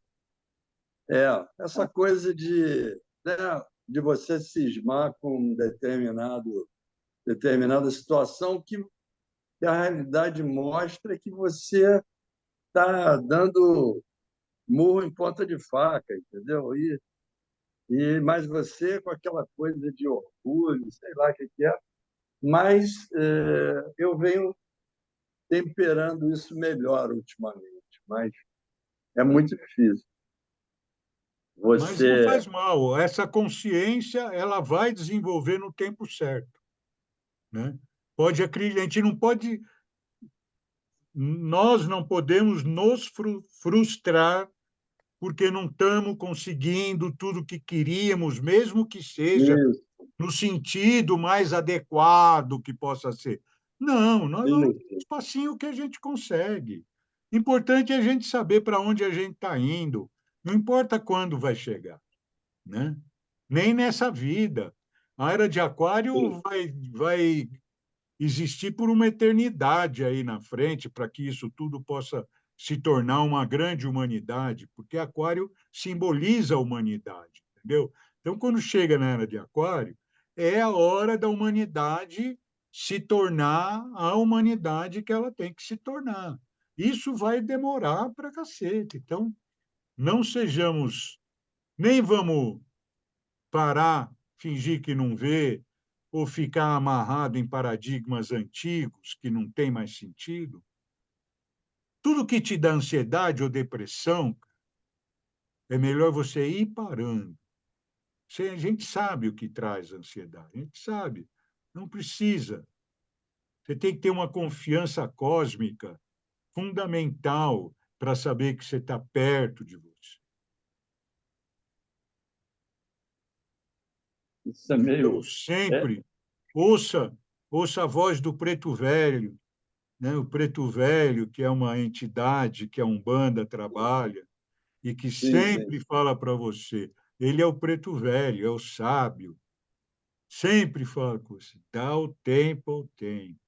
Essa coisa né, de você cismar com determinada situação que a realidade mostra que você está dando murro em ponta de faca, entendeu? Mas você com aquela coisa de orgulho, sei lá o que é, mas eu venho temperando isso melhor ultimamente, mas é muito difícil. Mas não Você faz mal, essa consciência ela vai desenvolver no tempo certo, né? Pode acreditar, a gente não pode, nós não podemos nos frustrar porque não estamos conseguindo tudo o que queríamos, mesmo que seja Isso, no sentido mais adequado que possa ser. Não, nós vamos isso. passinho que a gente consegue. Importante é a gente saber para onde a gente está indo. Não importa quando vai chegar, né? Nem nessa vida. A era de Aquário Sim. vai existir por uma eternidade aí na frente, para que isso tudo possa se tornar uma grande humanidade, porque Aquário simboliza a humanidade, entendeu? Então, quando chega na era de Aquário, é a hora da humanidade se tornar a humanidade que ela tem que se tornar. Isso vai demorar para cacete. Então, não sejamos, nem vamos parar, fingir que não vê, ou ficar amarrado em paradigmas antigos que não têm mais sentido. Tudo que te dá ansiedade ou depressão, é melhor você ir parando. A gente sabe o que traz ansiedade, a gente sabe. Não precisa. Você tem que ter uma confiança cósmica fundamental para saber que você está perto de você. Isso é Então, meio. É, sempre ouça a voz do preto velho, né? O preto velho, que é uma entidade que a Umbanda trabalha e que sim, sim. sempre fala para você, ele é o preto velho, é o sábio, sempre fala com você, dá o tempo ao tempo.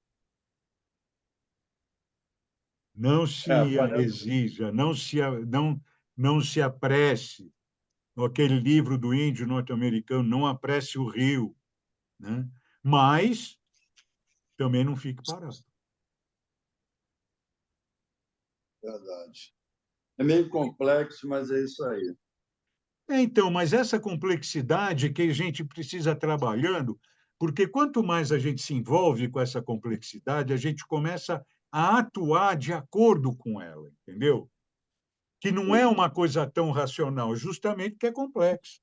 Não se Parece. exija, não se apresse. Aquele livro do índio norte-americano, não apresse o rio, né? Mas também não fique parado. Verdade. É meio complexo, mas é isso aí. Então, mas essa complexidade que a gente precisa trabalhando, porque quanto mais a gente se envolve com essa complexidade, a gente começa a atuar de acordo com ela, entendeu? Que não é uma coisa tão racional, justamente que é complexo.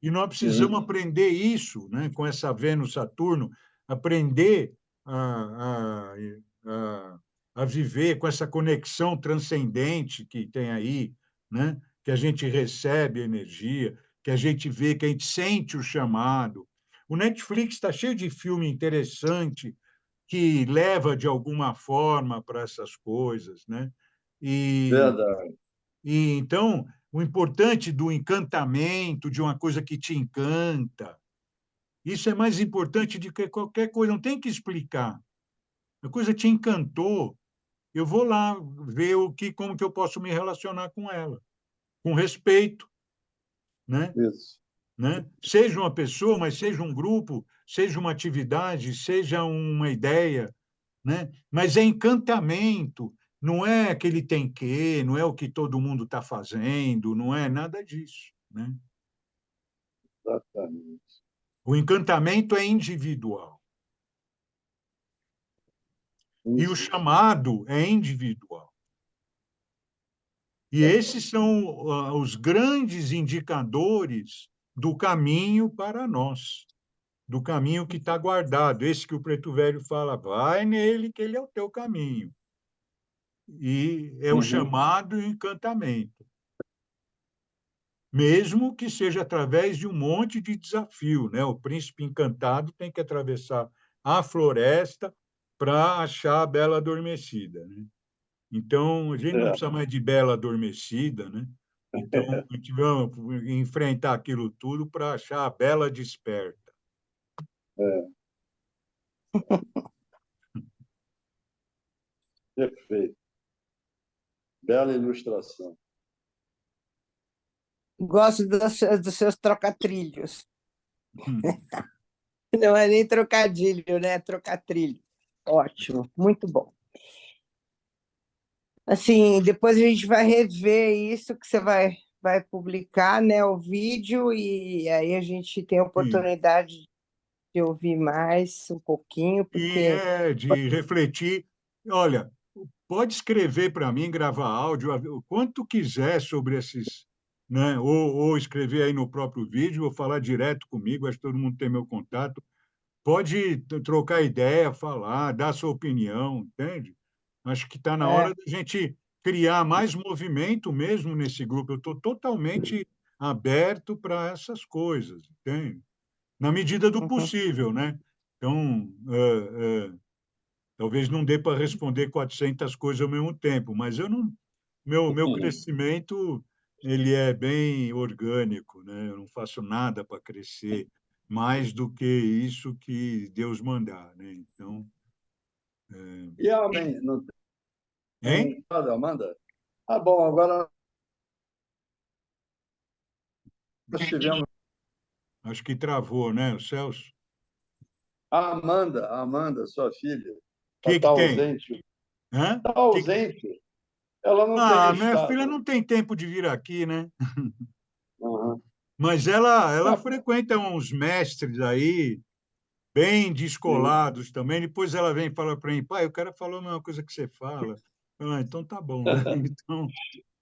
E nós precisamos Sim, aprender isso, né? Com essa Vênus-Saturno, aprender a, a, a viver com essa conexão transcendente que tem aí, né? Que a gente recebe energia, que a gente vê, que a gente sente o chamado. O Netflix está cheio de filme interessante que leva de alguma forma para essas coisas, né? E verdade. e então, o importante do encantamento, de uma coisa que te encanta, isso é mais importante do que qualquer coisa, não tem que explicar. A coisa te encantou, eu vou lá ver como que eu posso me relacionar com ela, com respeito, né? Isso. Né? Seja uma pessoa, mas seja um grupo, seja uma atividade, seja uma ideia, né? Mas é encantamento, não é aquele tem que, não é o que todo mundo está fazendo, não é nada disso, né? Exatamente. O encantamento é individual e o Isso. chamado é individual. E esses são os grandes indicadores do caminho para nós, do caminho que está guardado. Esse que o Preto Velho fala, vai nele que ele é o teu caminho. E é o Uhum. chamado e o encantamento, mesmo que seja através de um monte de desafio, né? O príncipe encantado tem que atravessar a floresta para achar a bela adormecida, né? Então, a gente não É, precisa mais de bela adormecida, né? Então, a gente vai enfrentar aquilo tudo para achar a bela desperta. é, perfeito. Bela ilustração. Gosto dos seus trocatrilhos. Não é nem trocadilho, né? Trocatrilho. Ótimo, muito bom. Assim, depois a gente vai rever isso que você vai publicar, né? O vídeo, e aí a gente tem a Sim. oportunidade de ouvir mais um pouquinho, E porque é de refletir. Olha, pode escrever para mim, gravar áudio, o quanto quiser sobre esses, né? Ou escrever aí no próprio vídeo, ou falar direto comigo, acho que todo mundo tem meu contato. Pode trocar ideia, falar, dar sua opinião, entende? Acho que está na é, hora da gente criar mais movimento mesmo nesse grupo. Eu estou totalmente aberto para essas coisas, entende? Na medida do Uhum. possível, né? Então, talvez não dê para responder 400 coisas ao mesmo tempo, mas eu não, meu crescimento ele é bem orgânico, né? Eu não faço nada para crescer mais do que isso que Deus mandar, né? Então, E Amém? Não hein? tem nada, Amanda? Ah, bom, agora nós tivemos Acho que travou, né, o Celso? A Amanda, sua filha. Ela Que está tem? ausente. Hã? Está Que... ausente. Ela não tem Ah, minha filha estado. não tem tempo de vir aqui, né? Uhum. Mas ela frequenta uns mestres aí, bem Sim. descolados também. Depois ela vem e fala para mim, pai, eu quero falar a mesma coisa que você fala. Ah, então tá bom, né? Então,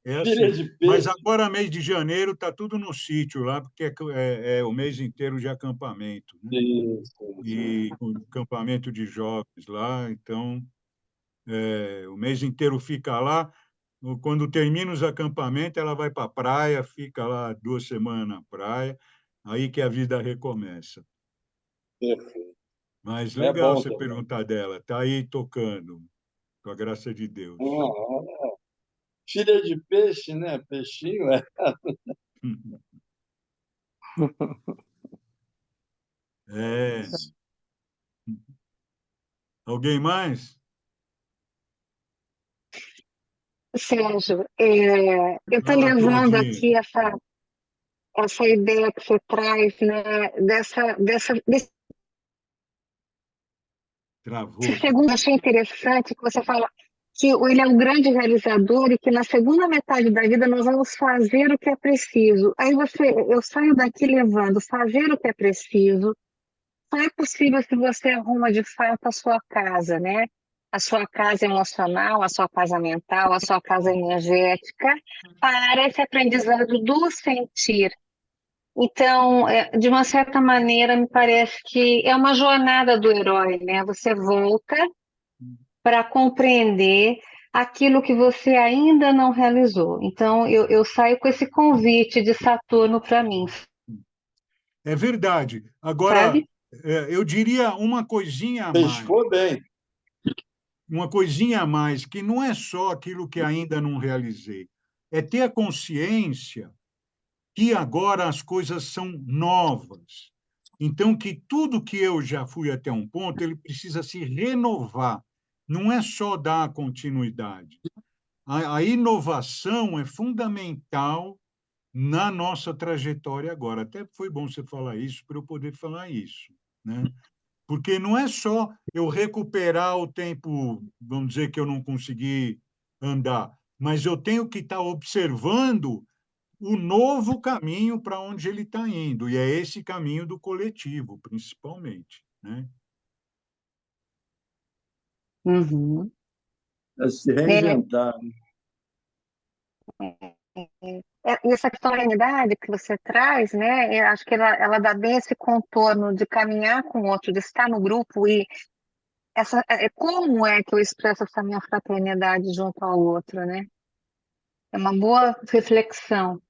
é Filha assim. de Mas peixe. agora, mês de janeiro, tá tudo no sítio lá, porque é o mês inteiro de acampamento, né? Sim, sim, sim. E o acampamento de jovens lá, então, o mês inteiro fica lá. Quando termina os acampamentos, ela vai para a praia, fica lá 2 semanas na praia, aí que a vida recomeça. Perfeito. Mas É legal bom você também. perguntar dela, está aí tocando, com a graça de Deus. Ah, filha de peixe, né? Peixinho, é. É. Alguém mais? Sérgio, eu estou Fala, levando Claudinha. aqui essa ideia que você traz, né, desse Travou. segundo, achei interessante que você fala que ele é o grande realizador e que na segunda metade da vida nós vamos fazer o que é preciso. Eu saio daqui levando fazer o que é preciso. Só é possível se você arruma de fato a sua casa, né? A sua casa emocional, a sua casa mental, a sua casa energética, para esse aprendizado do sentir. Então, de uma certa maneira, me parece que é uma jornada do herói, né? Você volta para compreender aquilo que você ainda não realizou. Então, eu saio com esse convite de Saturno para mim, É verdade. Agora, sabe? eu diria Pescou bem. uma coisinha a mais, que não é só aquilo que ainda não realizei, é ter a consciência que agora as coisas são novas. Então, que tudo que eu já fui até um ponto, ele precisa se renovar. Não é só dar continuidade. A inovação é fundamental na nossa trajetória agora. Até foi bom você falar isso para eu poder falar isso, né? Porque não é só eu recuperar o tempo, vamos dizer que eu não consegui andar, mas eu tenho que estar observando o novo caminho para onde ele está indo, e é esse caminho do coletivo, principalmente, né? Uhum. É se É, reinventar. e essa solennidade que você traz, né? Eu acho que ela dá bem esse contorno de caminhar com o outro, de estar no grupo e como é que eu expresso essa minha fraternidade junto ao outro, né? É uma boa reflexão.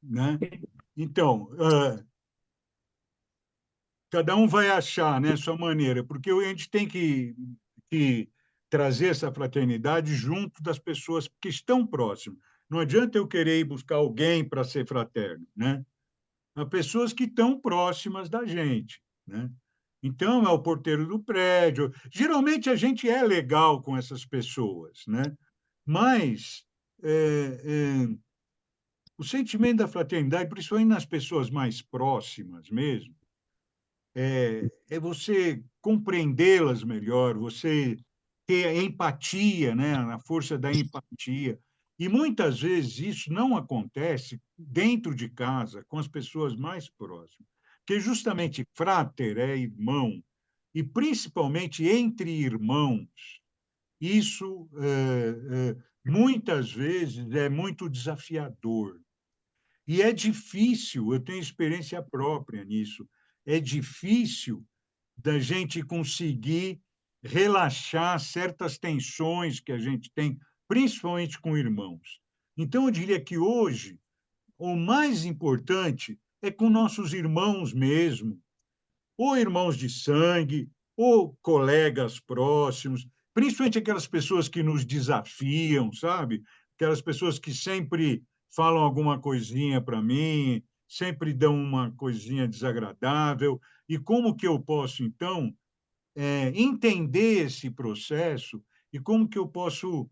Né? Então, cada um vai achar, né, sua maneira, porque a gente tem que trazer essa fraternidade junto das pessoas que estão próximas. Não adianta eu querer ir buscar alguém para ser fraterno, né? Há pessoas que estão próximas da gente, né? Então, é o porteiro do prédio. Geralmente, a gente é legal com essas pessoas, né? Mas o sentimento da fraternidade, principalmente nas pessoas mais próximas mesmo, é você compreendê-las melhor, você ter empatia, né? A força da empatia. E muitas vezes isso não acontece dentro de casa, com as pessoas mais próximas. Porque justamente frater é irmão, e principalmente entre irmãos, isso muitas vezes é muito desafiador. E é difícil, eu tenho experiência própria nisso, é difícil da gente conseguir relaxar certas tensões que a gente tem, principalmente com irmãos. Então, eu diria que hoje, o mais importante é com nossos irmãos mesmo, ou irmãos de sangue, ou colegas próximos, principalmente aquelas pessoas que nos desafiam, sabe? Aquelas pessoas que sempre falam alguma coisinha para mim, sempre dão uma coisinha desagradável. E como que eu posso, então, entender esse processo e como que eu posso,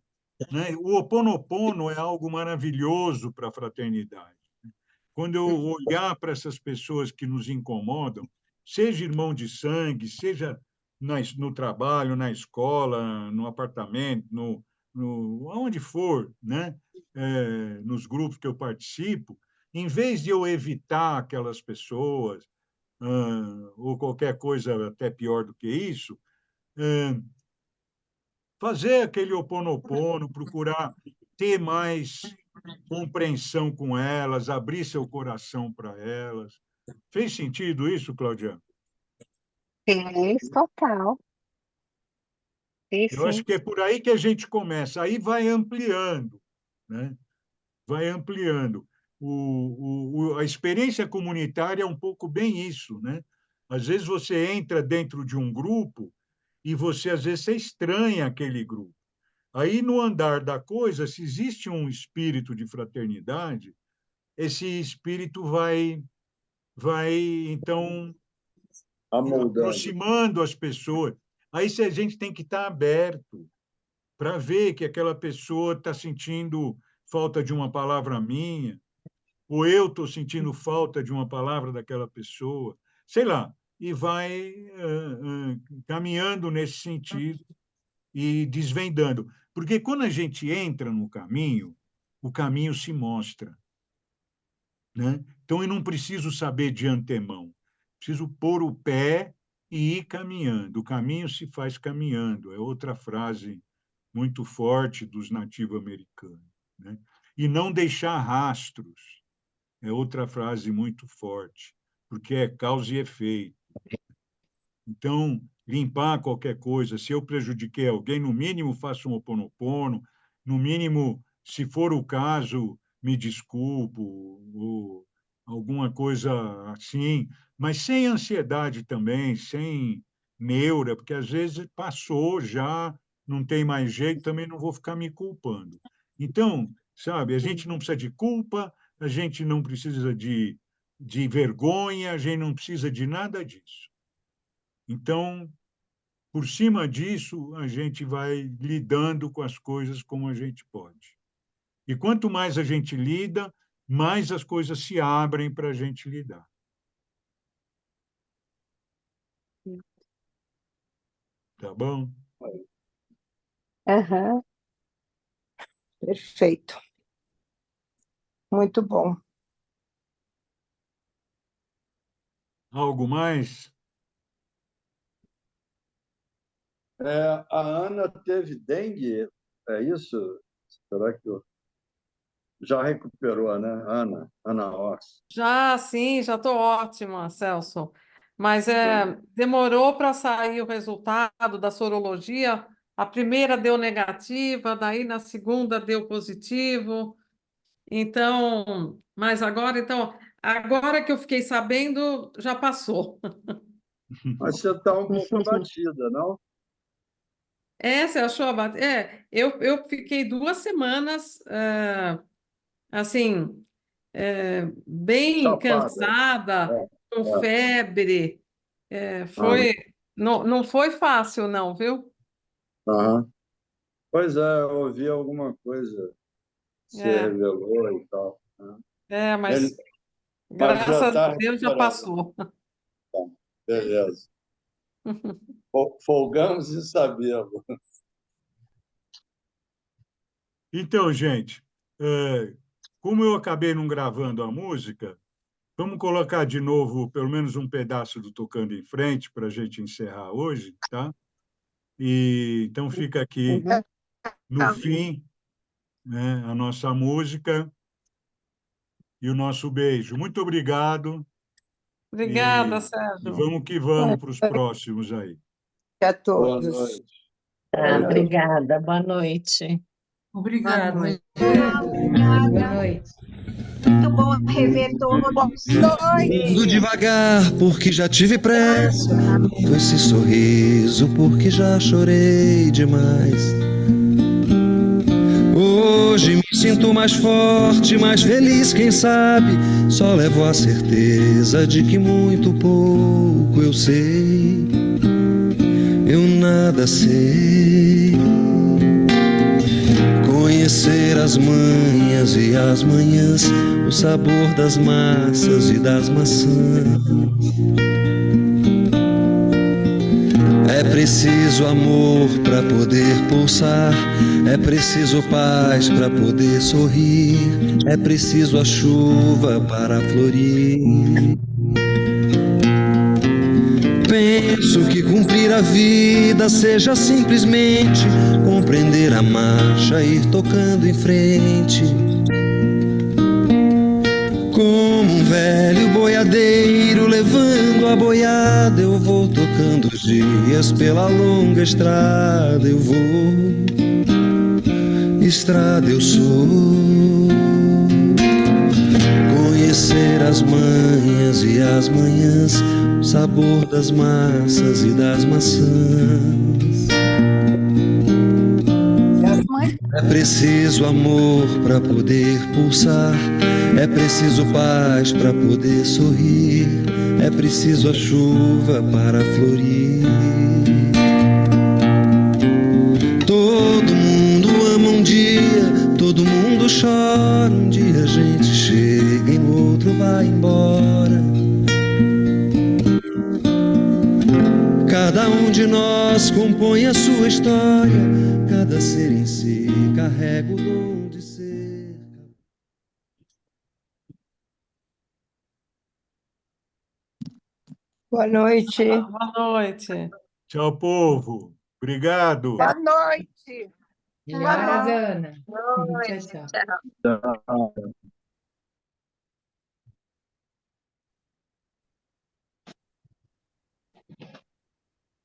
né? O Ho oponopono é algo maravilhoso para a fraternidade. Quando eu olhar para essas pessoas que nos incomodam, seja irmão de sangue, seja no trabalho, na escola, no apartamento, onde for, né? Nos grupos que eu participo, em vez de eu evitar aquelas pessoas, ou qualquer coisa até pior do que isso, fazer aquele Ho oponopono, procurar ter mais compreensão com elas, abrir seu coração para elas. Fez sentido isso, Claudiano? Fez, total. Fez Eu acho sim. que é por aí que a gente começa. Aí vai ampliando, né? Vai ampliando. A experiência comunitária é um pouco bem isso, né? Às vezes você entra dentro de um grupo e você, às vezes, você estranha aquele grupo. Aí, no andar da coisa, se existe um espírito de fraternidade, esse espírito vai então Amoldando. aproximando as pessoas. Aí se a gente tem que estar aberto para ver que aquela pessoa está sentindo falta de uma palavra minha, ou eu estou sentindo falta de uma palavra daquela pessoa, sei lá, e vai caminhando nesse sentido e desvendando. Porque quando a gente entra no caminho, o caminho se mostra, né? Então, eu não preciso saber de antemão. Preciso pôr o pé e ir caminhando. O caminho se faz caminhando. É outra frase muito forte dos nativo-americanos, né? E não deixar rastros. É outra frase muito forte, porque é causa e efeito. Então, limpar qualquer coisa, se eu prejudiquei alguém, no mínimo faça um Ho oponopono, no mínimo, se for o caso, me desculpo, ou alguma coisa assim, mas sem ansiedade também, sem neura, porque às vezes passou já, não tem mais jeito, também não vou ficar me culpando. Então, sabe, a gente não precisa de culpa, a gente não precisa de vergonha, a gente não precisa de nada disso. Então, por cima disso, a gente vai lidando com as coisas como a gente pode. E quanto mais a gente lida, mais as coisas se abrem para a gente lidar. Tá bom? Aham. Perfeito. Muito bom. Algo mais? A Ana teve dengue, é isso? Será que já recuperou, né? Ana Ox. Já, sim, já estou ótima, Celso. Mas Então, demorou para sair o resultado da sorologia. A primeira deu negativa, daí na segunda deu positivo. Então, mas agora que eu fiquei sabendo, já passou. mas você está um pouco abatida, não? Você achou eu fiquei 2 semanas, assim, bem Chapada. cansada, É, com é. febre. Aham, Não, não foi fácil, não, viu? aham. Pois é, eu ouvi alguma coisa, se É, revelou e tal, né? Ele, mas mas já graças a está Deus já recuperado. passou. Então, beleza. Folgamos e sabemos. Então, gente, como eu acabei não gravando a música, vamos colocar de novo pelo menos um pedaço do Tocando em Frente para a gente encerrar hoje, tá? E então fica aqui no fim, né, a nossa música e o nosso beijo. Muito obrigado Obrigada, e Sérgio. vamos que vamos para os próximos aí. a Boa todos. noite. Boa Tá, noite. obrigada, boa noite. Boa Obrigada. noite. Obrigada. Boa noite. Muito bom rever todos. Boa Indo noite. devagar, porque já tive pressa. Com esse sorriso, porque já chorei demais. Hoje me sinto mais forte, mais feliz, quem sabe. Só levo a certeza de que muito pouco eu sei. Eu nada sei. Conhecer as manhas e as manhãs, o sabor das massas e das maçãs. É preciso amor para poder pulsar, é preciso paz para poder sorrir, é preciso a chuva para florir. Penso que cumprir a vida seja simplesmente compreender a marcha, ir tocando em frente. Como um velho boiadeiro levando a boiada, eu vou tocando os dias pela longa estrada. Eu vou, estrada eu sou. Conhecer as manhas e as manhãs, o sabor das massas e das maçãs. É preciso amor para poder pulsar, é preciso paz para poder sorrir, é preciso a chuva para florir. Todo mundo ama um dia, todo mundo chora um dia, a gente chega e no outro vai embora. Cada um de nós compõe a sua história, cada ser em si carrega o dom de ser. Boa noite. Boa noite. Tchau, povo. Obrigado. Boa noite. Melhoras, Ana. Boa Tchau, noite, tchau. tchau. Tchau.